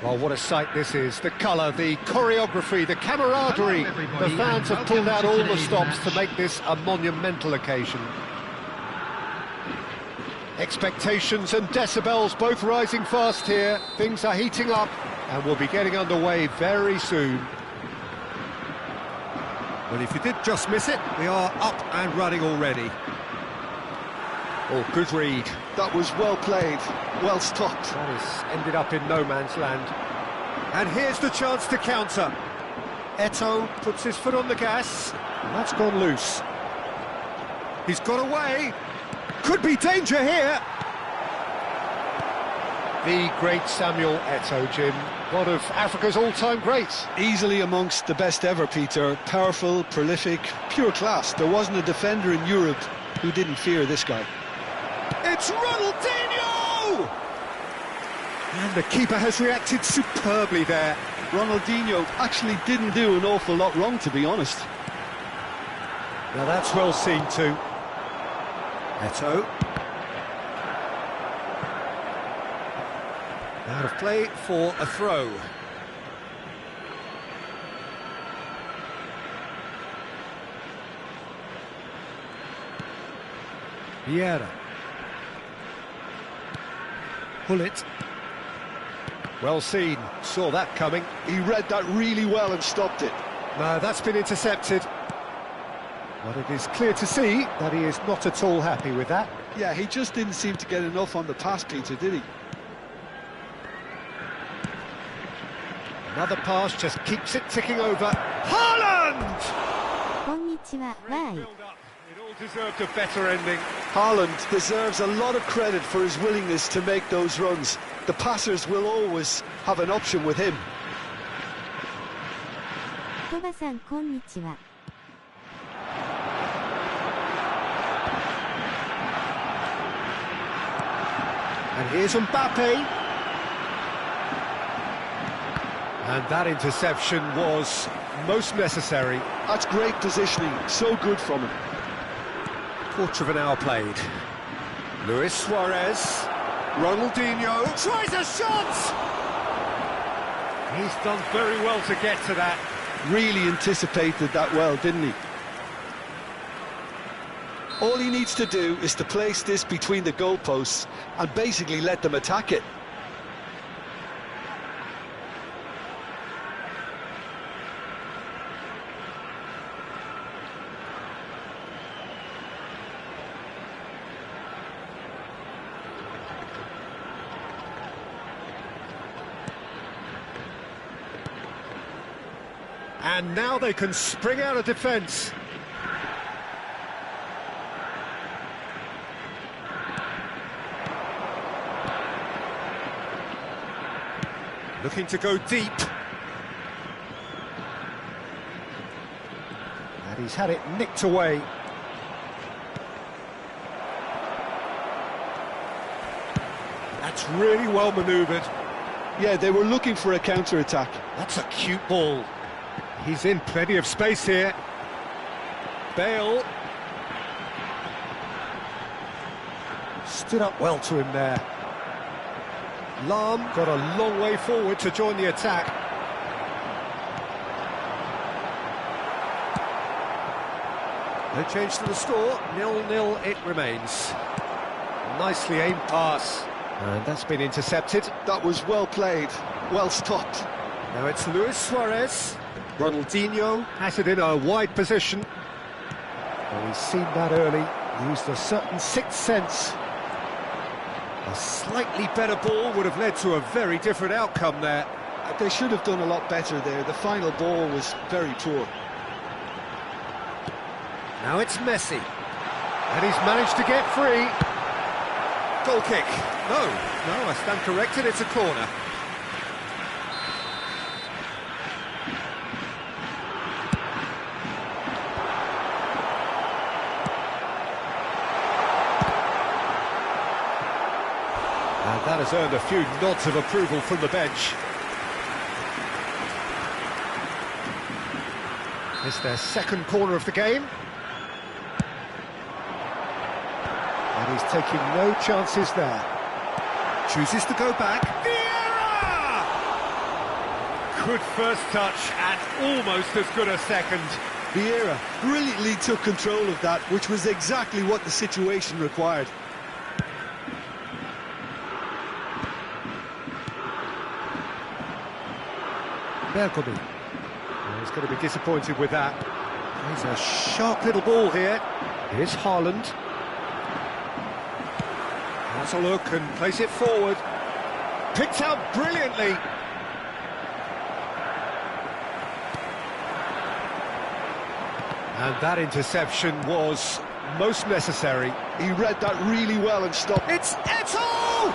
Well, what a sight this is. The colour, the choreography, the camaraderie. The fans have pulled out all the stops to make this a monumental occasion. Expectations and decibels both rising fast here. Things are heating up and we'll be getting underway very soon. Well, if you did just miss it, we are up and running already. Oh, good read. That was well played, well stopped. That has ended up in no man's land. And here's the chance to counter. Eto'o puts his foot on the gas. And that's gone loose. He's got away. Could be danger here. The great Samuel Eto'o, Jim. One of Africa's all-time greats. Easily amongst the best ever, Peter. Powerful, prolific, pure class. There wasn't a defender in Europe who didn't fear this guy. It's Ronaldinho! And the keeper has reacted superbly there. Ronaldinho actually didn't do an awful lot wrong, to be honest. Now that's well seen too. Eto'o. Out of play for a throw. Vieira. Pull it. Well seen, saw that coming. He read that really well and stopped it. No, that's been intercepted. But it is clear to see that he is not at all happy with that. Yeah, he just didn't seem to get enough on the pass, Peter, did he? Another pass just keeps it ticking over. Haaland! こんにちは、Y。 It all deserved a better ending. Haaland deserves a lot of credit for his willingness to make those runs. The passers will always have an option with him. トバさん、こんにちは。And here's Mbappe. And that interception was most necessary. That's great positioning, so good from him. Quarter of an hour played. Luis Suarez. Ronaldinho tries a shot! He's done very well to get to that. Really anticipated that well, didn't he? All he needs to do is to place this between the goalposts and basically let them attack it. And now they can spring out of defence. Looking to go deep. And he's had it nicked away. That's really well manoeuvred. Yeah, they were looking for a counter-attack. That's a cute ball. He's in plenty of space here. Bale. Stood up well to him there. Lam got a long way forward to join the attack. No change to the score, 0-0 it remains. Nicely aimed pass. And that's been intercepted. That was well played, well stopped. Now it's Luis Suarez. Ronaldinho has it in a wide position. Well, he's seen that early, used a certain sixth sense. A slightly better ball would have led to a very different outcome there. They should have done a lot better there. The final ball was very poor. Now it's Messi. And he's managed to get free. Goal kick. No, I stand corrected, it's a corner. And that has earned a few nods of approval from the bench. It's their second corner of the game. And he's taking no chances there. Chooses to go back. Vieira! Good first touch and almost as good a second. Vieira brilliantly took control of that, which was exactly what the situation required. Berkobi. He's going to be disappointed with that. He's a sharp little ball here. Here's Haaland. Has a look and plays it forward. Picked out brilliantly. And that interception was most necessary. He read that really well and stopped. It's Eto'o!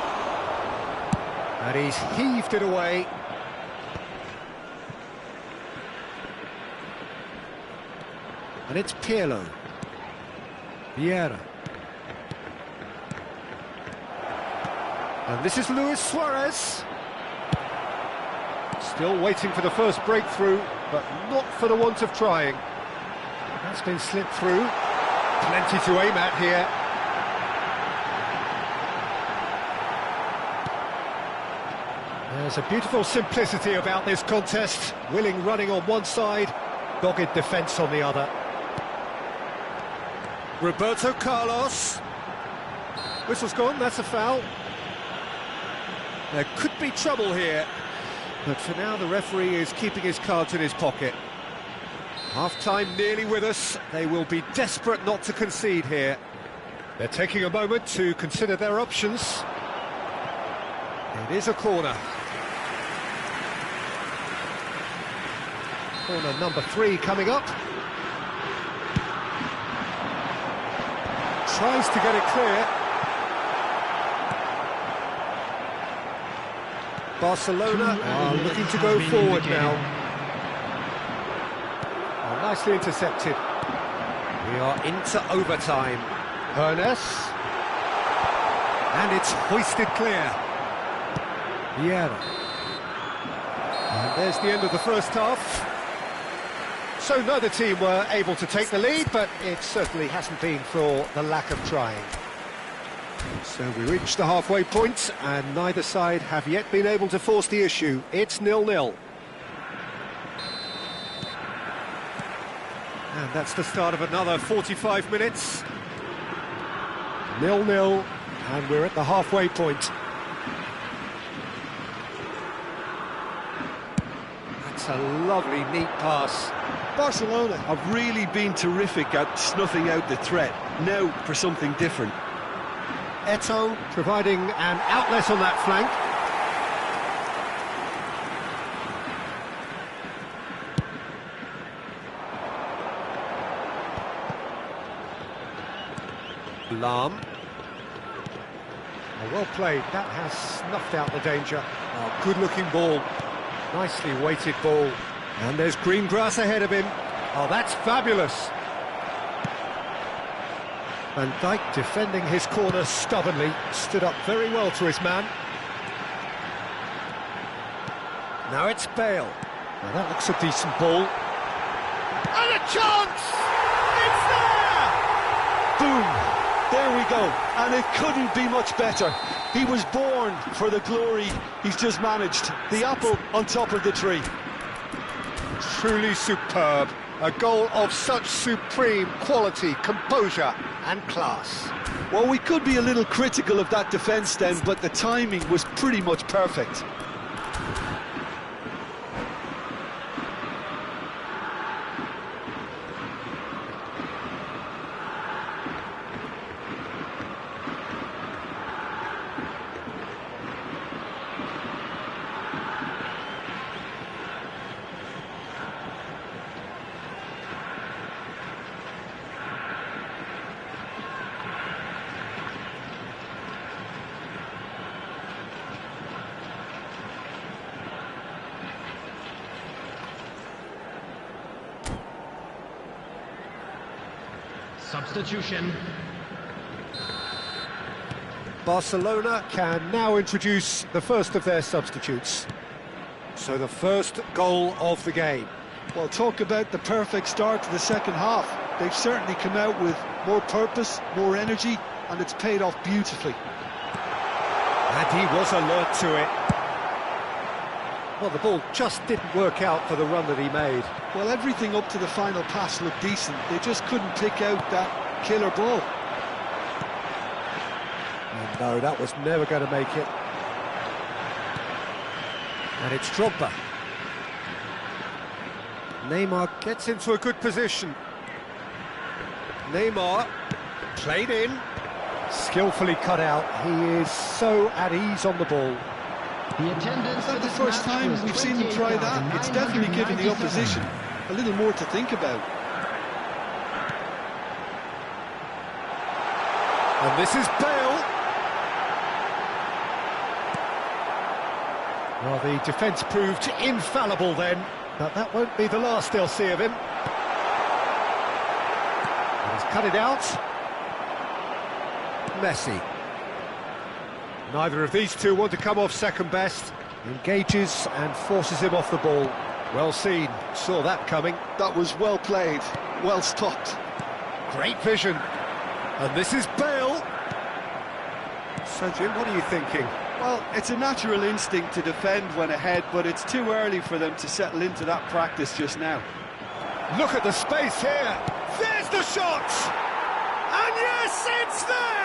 And he's heaved it away. And it's Pirlo. Vieira. And this is Luis Suarez. Still waiting for the first breakthrough, but not for the want of trying. That's been slipped through. Plenty to aim at here. There's a beautiful simplicity about this contest. Willing running on one side, dogged defence on the other. Roberto Carlos. Whistle's gone, that's a foul. There could be trouble here, but for now the referee is keeping his cards in his pocket. Half-time nearly with us. They will be desperate not to concede here. They're taking a moment to consider their options. It is a corner. Corner number 3 coming up. Tries to get it clear. Barcelona are looking to go forward now. Oh, nicely intercepted. We are into overtime. Hernes. And it's hoisted clear. Vieira. And there's the end of the first half. So neither team were able to take the lead, but it certainly hasn't been for the lack of trying. So we reached the halfway point, and neither side have yet been able to force the issue. It's 0-0. And that's the start of another 45 minutes. 0-0, and we're at the halfway point. That's a lovely, neat pass. Barcelona have really been terrific at snuffing out the threat. Now for something different. Eto'o providing an outlet on that flank. Lahm. Oh, well played. That has snuffed out the danger. Oh, good-looking ball. Nicely weighted ball. And there's green grass ahead of him. Oh, that's fabulous. Van Dijk defending his corner stubbornly, stood up very well to his man. Now it's Bale. Now that looks a decent ball. And a chance! It's there! Boom! There we go. And it couldn't be much better. He was born for the glory he's just managed. The apple on top of the tree. Truly superb. A goal of such supreme quality, composure and class. Well, we could be a little critical of that defence then, but the timing was pretty much perfect. Substitution. Barcelona can now introduce the first of their substitutes. So the first goal of the game. Well, talk about the perfect start to the second half. They've certainly come out with more purpose, more energy, and it's paid off beautifully. And he was alert to it. Well, the ball just didn't work out for the run that he made. Well, everything up to the final pass looked decent. They just couldn't pick out that killer ball. And no, that was never going to make it. And it's Drogba. Neymar gets into a good position. Neymar, played in, skillfully cut out. He is so at ease on the ball. Is that the first time we've seen him try that? It's definitely given the opposition a little more to think about. And this is Bale. Well, the defence proved infallible then, but that won't be the last they'll see of him. And he's cut it out. Messi. Neither of these two want to come off second best. Engages and forces him off the ball. Well seen, saw that coming. That was well played, well stopped. Great vision. And this is Bale. So, Jim, what are you thinking? Well, it's a natural instinct to defend when ahead, but it's too early for them to settle into that practice just now. Look at the space here. There's the shot. And yes, it's there.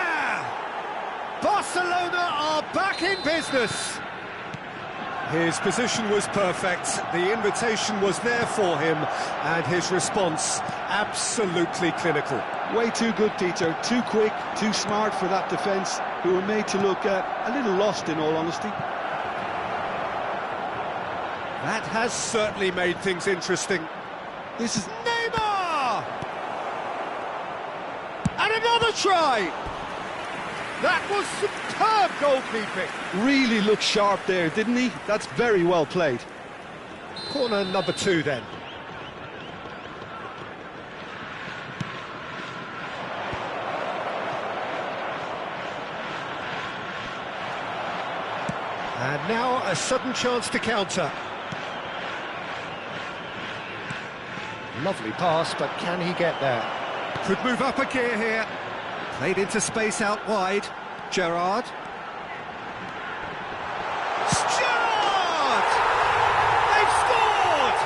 Barcelona are back in business. His position was perfect, the invitation was there for him, and his response absolutely clinical. Way too good, Peter, too quick, too smart for that defence, who were made to look a little lost in all honesty. That has certainly made things interesting. This is Neymar! And another try! That was superb goalkeeping. Really looked sharp there, didn't he? That's very well played. Corner number 2 then. And now a sudden chance to counter. Lovely pass, but can he get there? Could move up a gear here. Played into space out wide. Gerrard. Gerrard! They've scored!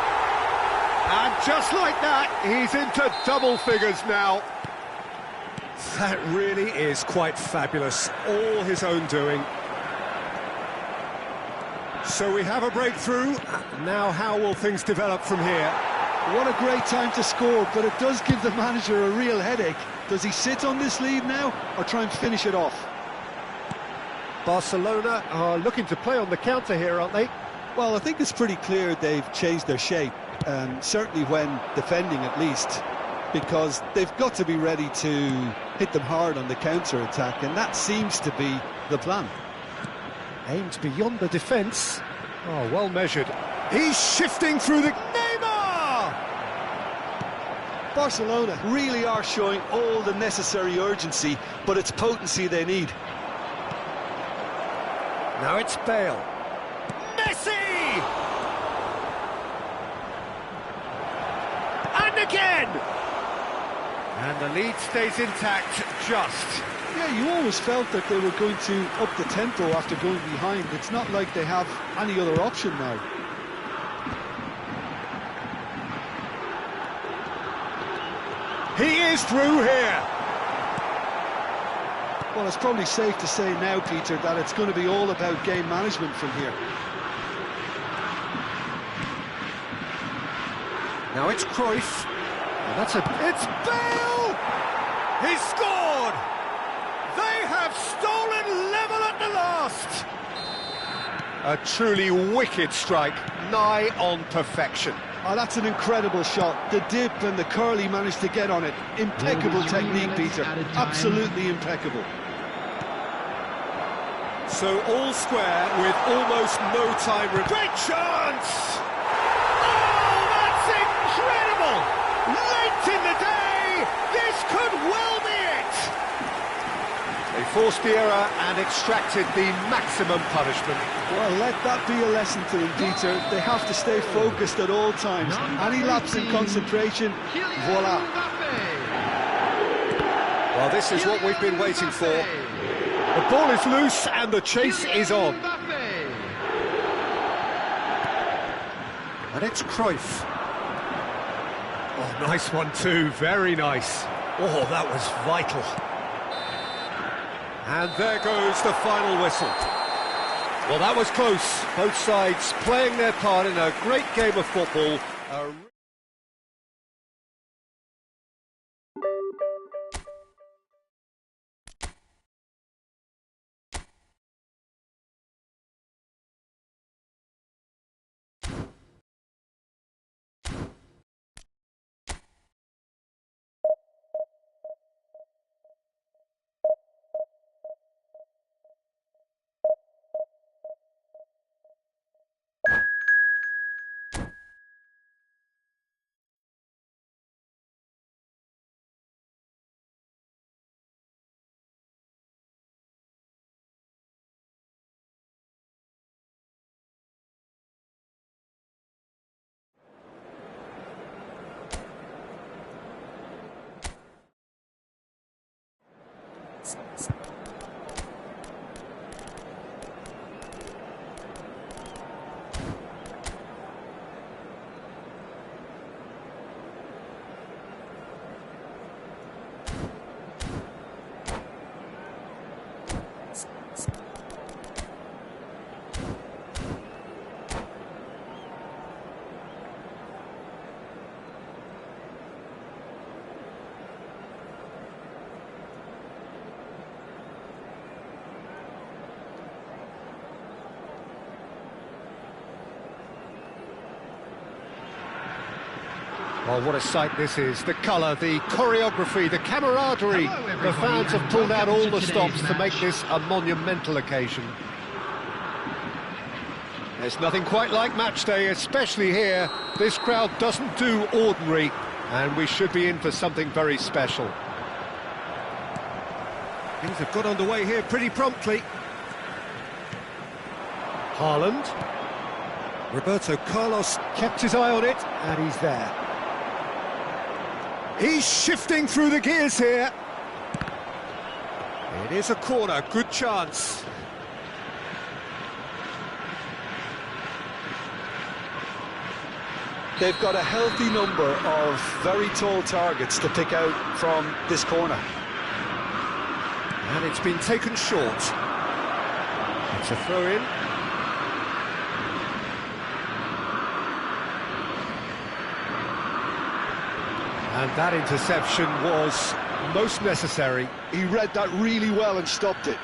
And just like that, he's into double figures now. That really is quite fabulous. All his own doing. So we have a breakthrough. Now how will things develop from here? What a great time to score, but it does give the manager a real headache. Does he sit on this lead now, or try and finish it off? Barcelona are looking to play on the counter here, aren't they? Well, I think it's pretty clear they've changed their shape, certainly when defending at least, because they've got to be ready to hit them hard on the counter-attack, and that seems to be the plan. Aimed beyond the defence. Oh, well measured. He's shifting through the... Neymar! Barcelona really are showing all the necessary urgency, but it's potency they need. Now it's Bale. Messi! And again! And the lead stays intact, just. Yeah, you always felt that they were going to up the tempo after going behind. It's not like they have any other option now. He is through here. Well, it's probably safe to say now, Peter, that it's going to be all about game management from here. Now it's Cruyff. And it's Bale! He's scored! They have stolen level at the last! A truly wicked strike, nigh on perfection. Oh, that's an incredible shot. The dip and the curl he managed to get on it. Impeccable technique, Peter. Absolutely impeccable. So all square with almost no time. Great chance! Oh, that's incredible! Late in the day, this could well be it! They forced the error and extracted the maximum punishment. Well, let that be a lesson to them, Peter. They have to stay focused at all times. Any lapse in concentration, voila. Well, this is what we've been waiting for. The ball is loose and the chase is on. And it's Cruyff. Oh, nice one too, very nice. Oh, that was vital. And there goes the final whistle. Well, that was close. Both sides playing their part in a great game of football. Oh, what a sight this is. The colour, the choreography, the camaraderie. The fans have pulled out all the stops to make this a monumental occasion. There's nothing quite like match day, especially here. This crowd doesn't do ordinary, and we should be in for something very special. Things have got underway here pretty promptly. Haaland. Roberto Carlos kept his eye on it, and he's there. He's shifting through the gears here. It is a corner, good chance. They've got a healthy number of very tall targets to pick out from this corner. And it's been taken short. It's a throw-in. And that interception was most necessary. He read that really well and stopped it.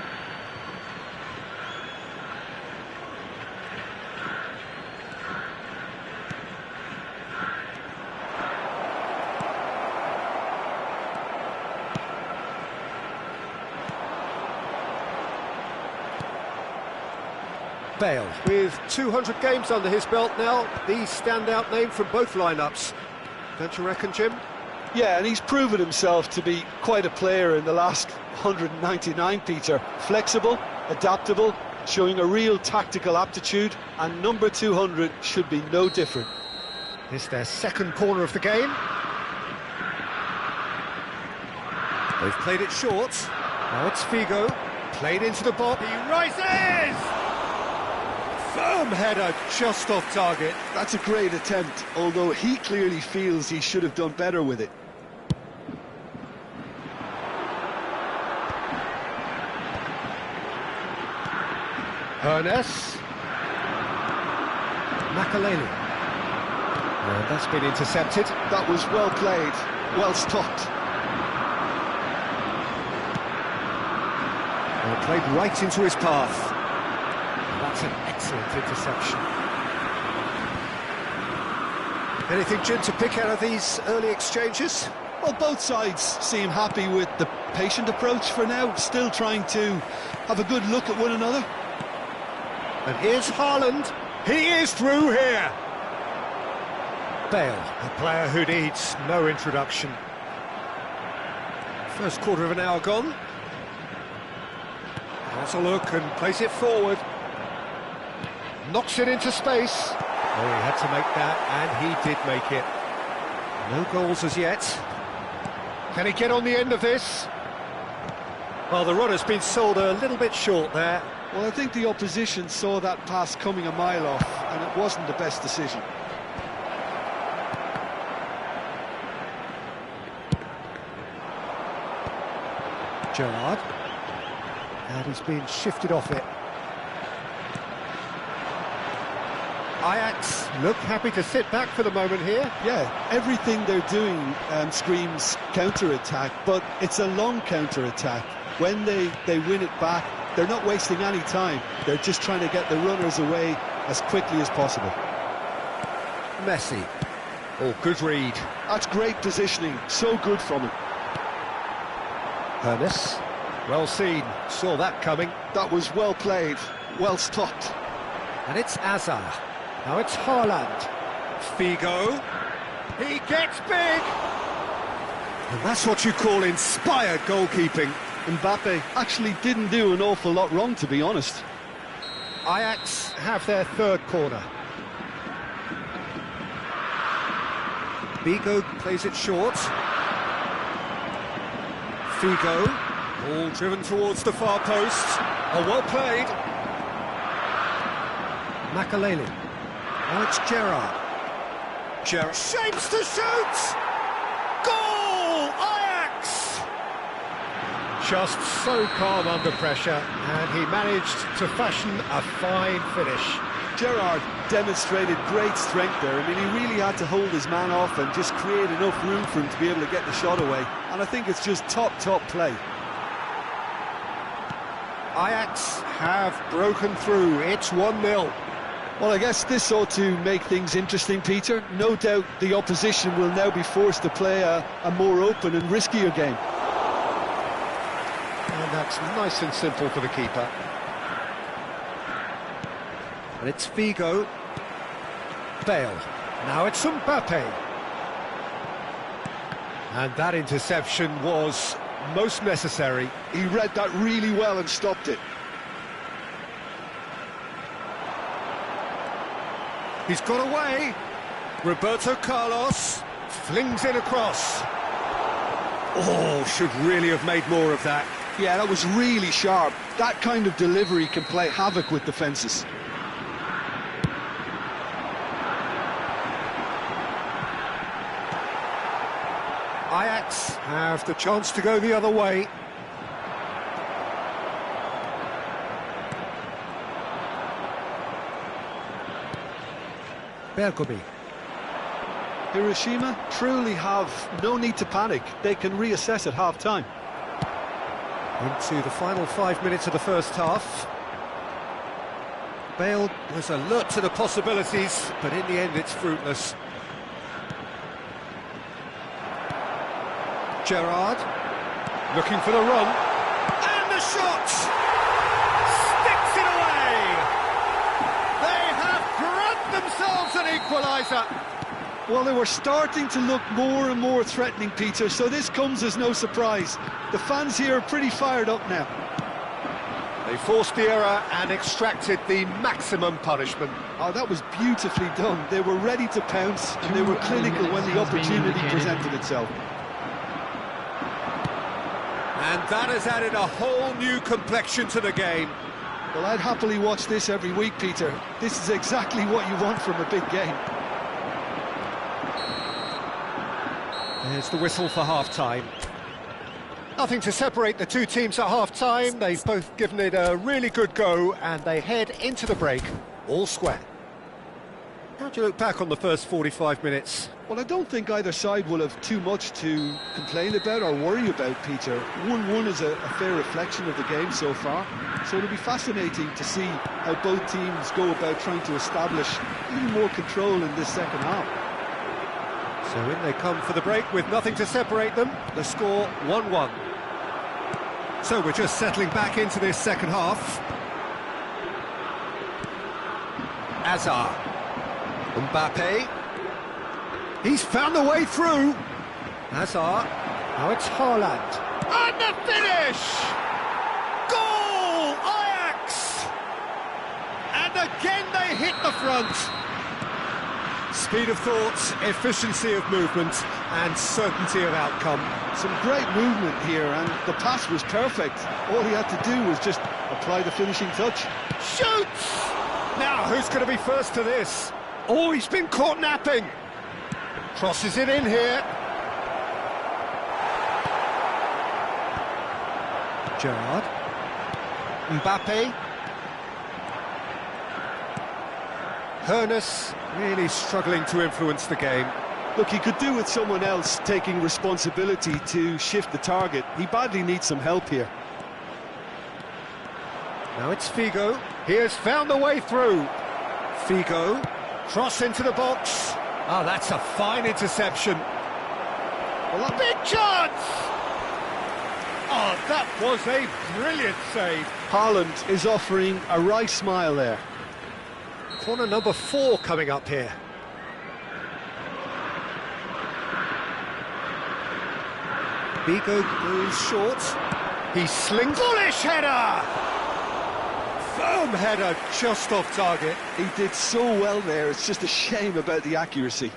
Bale, with 200 games under his belt now, the standout name from both lineups. Don't you reckon, Jim? Yeah, and he's proven himself to be quite a player in the last 199, Peter. Flexible, adaptable, showing a real tactical aptitude, and number 200 should be no different. It's their second corner of the game. They've played it short. Now it's Figo, played into the box. He rises! Firm header, just off target. That's a great attempt, although he clearly feels he should have done better with it. Ernest. Makaleli. And that's been intercepted. That was well played, well stopped. And played right into his path. That's an excellent interception. Anything, Jim, to pick out of these early exchanges? Well, both sides seem happy with the patient approach for now, still trying to have a good look at one another. And here's Haaland. He is through here. Bale, a player who needs no introduction. First quarter of an hour gone. Has a look and plays it forward. Knocks it into space. Oh, he had to make that, and he did make it. No goals as yet. Can he get on the end of this? Well, the runner's been sold a little bit short there. Well, I think the opposition saw that pass coming a mile off, and it wasn't the best decision. Gerrard. And he's been shifted off it. Ajax look happy to sit back for the moment here. Yeah, everything they're doing screams counter-attack, but it's a long counter-attack. When they win it back, they're not wasting any time. They're just trying to get the runners away as quickly as possible. Messi. Oh, good read. That's great positioning, so good from him. Hermes. Well seen, saw that coming. That was well played, well stopped. And it's Azar. Now it's Haaland. Figo. He gets big! And that's what you call inspired goalkeeping. Mbappe actually didn't do an awful lot wrong, to be honest. Ajax have their third corner. Figo plays it short. Figo, all driven towards the far post. Oh, well played. Makaleli. Now it's Gerrard. Gerrard shapes to shoot! Goal! Ajax! Just so calm under pressure, and he managed to fashion a fine finish. Gerrard demonstrated great strength there. I mean, he really had to hold his man off and just create enough room for him to be able to get the shot away. And I think it's just top play. Ajax have broken through. It's 1-0. Well, I guess this ought to make things interesting, Peter. No doubt the opposition will now be forced to play a more open and riskier game. And that's nice and simple for the keeper. And it's Figo. Bale. Now it's Mbappe. And that interception was most necessary. He read that really well and stopped it. He's got away. Roberto Carlos flings it across. Oh, should really have made more of that. Yeah, that was really sharp. That kind of delivery can play havoc with defences. Ajax have the chance to go the other way. Bergomi. Hiroshima truly have no need to panic. They can reassess at half-time. Into the final 5 minutes of the first half. Bale was alert to the possibilities, but in the end it's fruitless. Gerrard, looking for the run, and the shot! Sticks it away! They have grabbed themselves an equaliser! Well, they were starting to look more and more threatening, Peter, so this comes as no surprise. The fans here are pretty fired up now. They forced the error and extracted the maximum punishment. Oh, that was beautifully done. They were ready to pounce, and they were clinical when the opportunity presented itself. And that has added a whole new complexion to the game. Well, I'd happily watch this every week, Peter. This is exactly what you want from a big game. There's the whistle for half-time. Nothing to separate the two teams at half-time. They've both given it a really good go, and they head into the break all square. How do you look back on the first 45 minutes? Well, I don't think either side will have too much to complain about or worry about, Peter. 1-1 is a fair reflection of the game so far, so it'll be fascinating to see how both teams go about trying to establish a little more control in this second half. So in they come for the break with nothing to separate them. The score 1-1. So we're just settling back into this second half. Azar. Mbappe. He's found a way through. Azar. Now it's Haaland. And the finish! Goal! Ajax! And again they hit the front. Speed of thought, efficiency of movement, and certainty of outcome. Some great movement here, and the pass was perfect. All he had to do was just apply the finishing touch. Shoots! Now, who's going to be first to this? Oh, he's been caught napping. Crosses it in here. Gerrard. Mbappe. Hoeneß really struggling to influence the game. Look, he could do with someone else taking responsibility to shift the target. He badly needs some help here. Now it's Figo. He has found a way through. Figo. Cross into the box. Oh, that's a fine interception. Well, a big chance! Oh, that was a brilliant save. Haaland is offering a right smile there. Corner number 4 coming up here. Figo goes short. He slings. Bullish header! Firm header just off target. He did so well there, it's just a shame about the accuracy.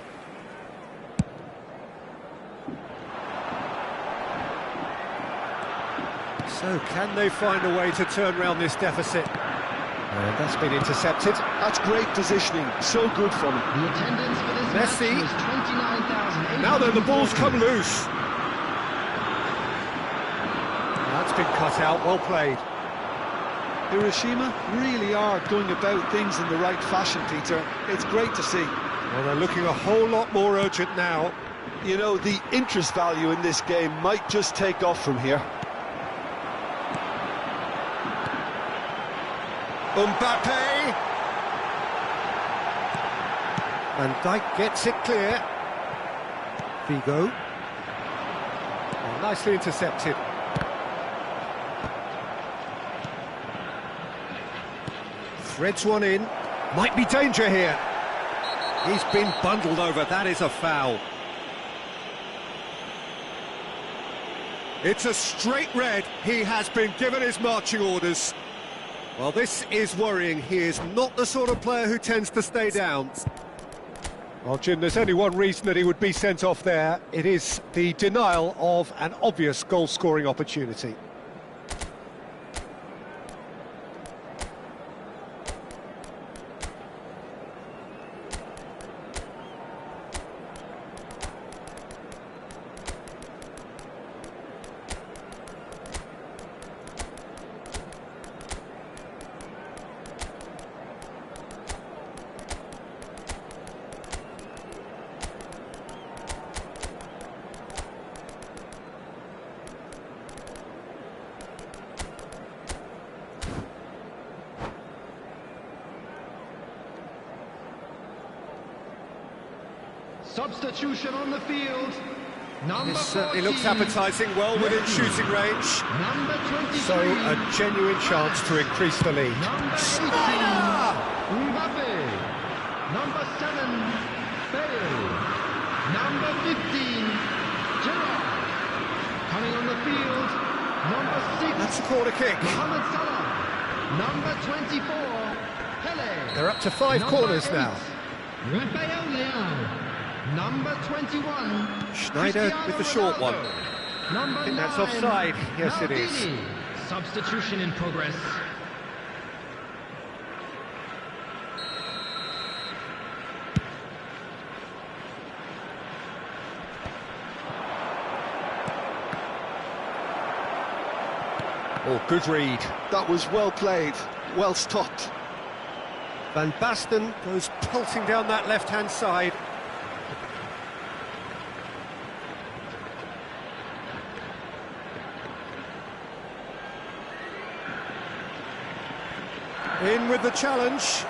So can they find a way to turn around this deficit? And that's been intercepted. That's great positioning, so good from him. The attendance for this match Messi. was 29,800. Now then, the ball's come loose. That's been cut out, well played. Hiroshima really are going about things in the right fashion, Peter. It's great to see. Well, they're looking a whole lot more urgent now. You know, the interest value in this game might just take off from here. Mbappe! Van Dijk gets it clear. Figo. Oh, nicely intercepted. Threads one in. Might be danger here. He's been bundled over. That is a foul. It's a straight red. He has been given his marching orders. Well, this is worrying. He is not the sort of player who tends to stay down. Well, Jim, there's only one reason that he would be sent off there. It is the denial of an obvious goal-scoring opportunity. Substitution on the field. Number This certainly 14. looks appetising, well within shooting range. Number 23. So, a genuine chance to increase the lead. Number 18. Mbappe. Number 7. Bale. Number 15. Gerrard. Coming on the field. Number 6. That's a corner kick. Mohamed Salah. Number 24. Pele. They're up to 5 Number corners 8, now. Rafael Leao. Number 21. Schneider with the short one. Number I think that's 9, offside. Yes, it is. Maldini. Substitution in progress. Oh, good read. That was well played, well stopped. Van Basten goes pelting down that left-hand side. In with the challenge.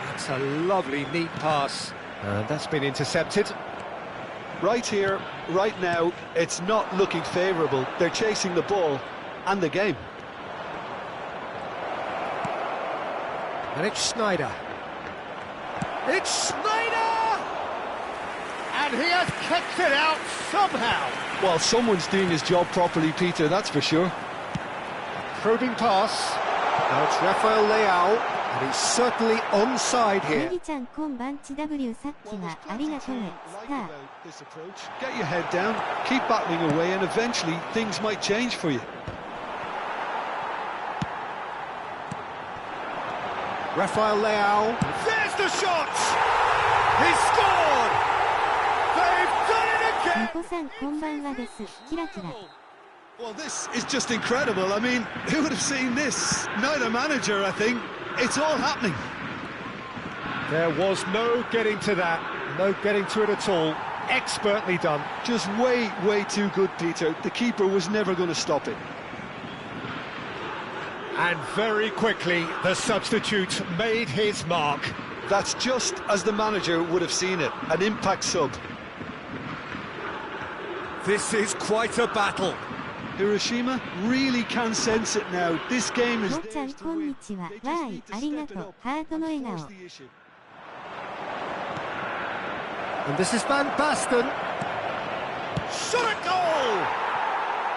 That's a lovely, neat pass. And that's been intercepted. Right here, right now, it's not looking favourable. They're chasing the ball and the game. And it's Schneider. It's Schneider! And he has kept it out somehow. Well, someone's doing his job properly, Peter, that's for sure. Probing pass. Now it's Rafael Leao, and he's certainly onside ネ here. ギちゃん今晩 TW さっきはありがとねスター This approach. Get your head down, keep battling away, and eventually things might change for you. Rafael Leao. There's the shot! He scored! They've done it み again! こさんこんばんはです。キラキラ。Well, this is just incredible. I mean, who would have seen this? Neither manager, I think. It's all happening. There was no getting to that, no getting to it at all. Expertly done. Just way, way too good, Peter. The keeper was never going to stop it. And very quickly, the substitute made his mark. That's just as the manager would have seen it. An impact sub. This is quite a battle. Hiroshima really can sense it now. This game is もっちゃんこんにちは。わーい、ありがとう。ハートの笑顔。And this is Van Basten. Shot at goal!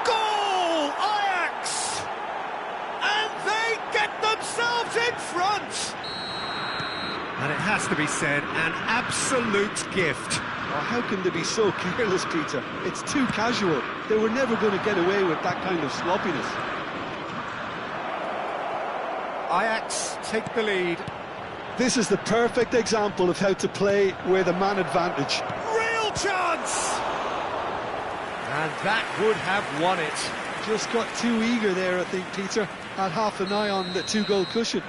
Goal! Ajax! And they get themselves in front! And it has to be said, an absolute gift. Oh, how can they be so careless, Peter? It's too casual. They were never going to get away with that kind of sloppiness. Ajax take the lead. This is the perfect example of how to play with a man advantage. Real chance! And that would have won it. Just got too eager there, I think, Peter. Had half an eye on the two-goal cushion.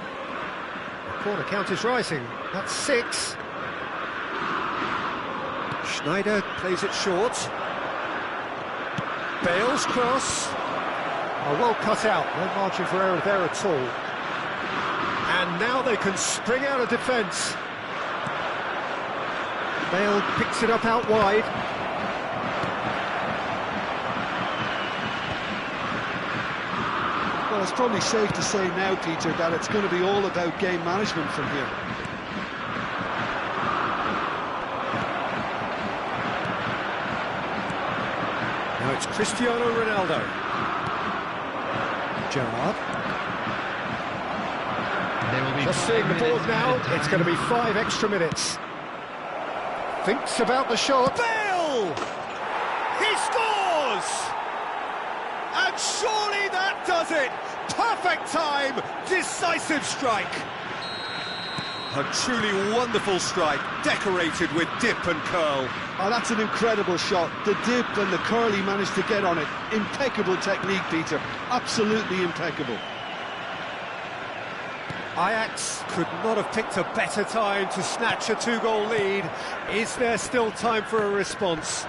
The corner count is rising. That's 6. Schneider plays it short. Bale's cross. Oh, well cut out. No margin for error there at all. And now they can spring out of defence. Bale picks it up out wide. Well, it's probably safe to say now, Peter, that it's going to be all about game management from here. Now it's Cristiano Ronaldo. Gerrard. Just seeing the board now, it's going to be 5 extra minutes. Thinks about the shot. Bale! He scores! And surely that does it! Perfect time, decisive strike. A truly wonderful strike, decorated with dip and curl. Oh, that's an incredible shot. The dip and the curl he managed to get on it. Impeccable technique, Peter. Absolutely impeccable. Ajax could not have picked a better time to snatch a 2-goal lead. Is there still time for a response?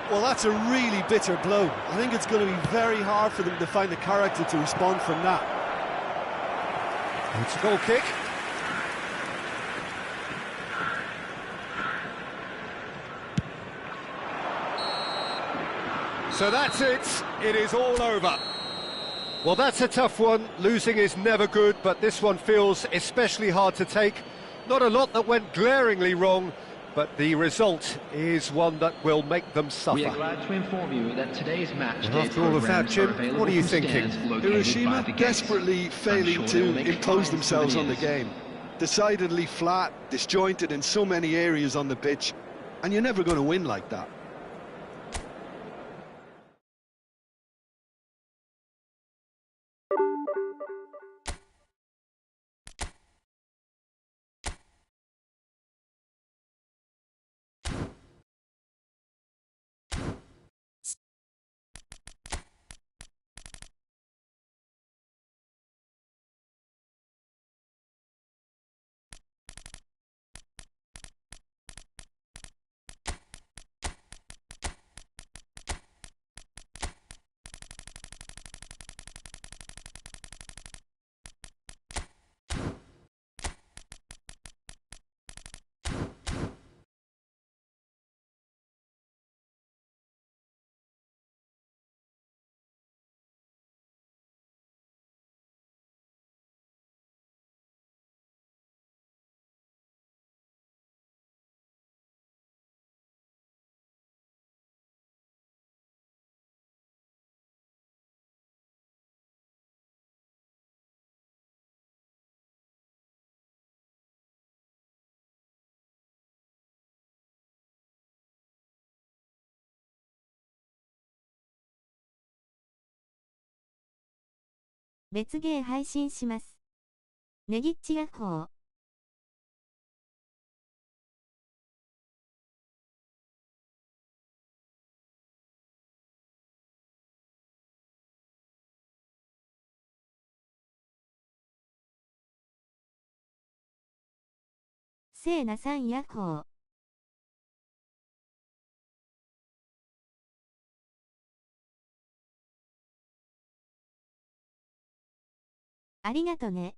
Well, that's a really bitter blow. I think it's going to be very hard for them to find the character to respond from that. It's a goal kick. So that's it. It is all over. Well, that's a tough one. Losing is never good, but this one feels especially hard to take. Not a lot that went glaringly wrong, but the result is one that will make them suffer. We are glad to inform you that today's match And after all of that, Jim, what are you thinking? Hiroshima desperately failing to impose themselves on the game. Decidedly flat, disjointed in so many areas on the pitch, and you're never going to win like that.別芸配信します。ネギッチヤッホー。せーなさんヤッホー。ありがとね。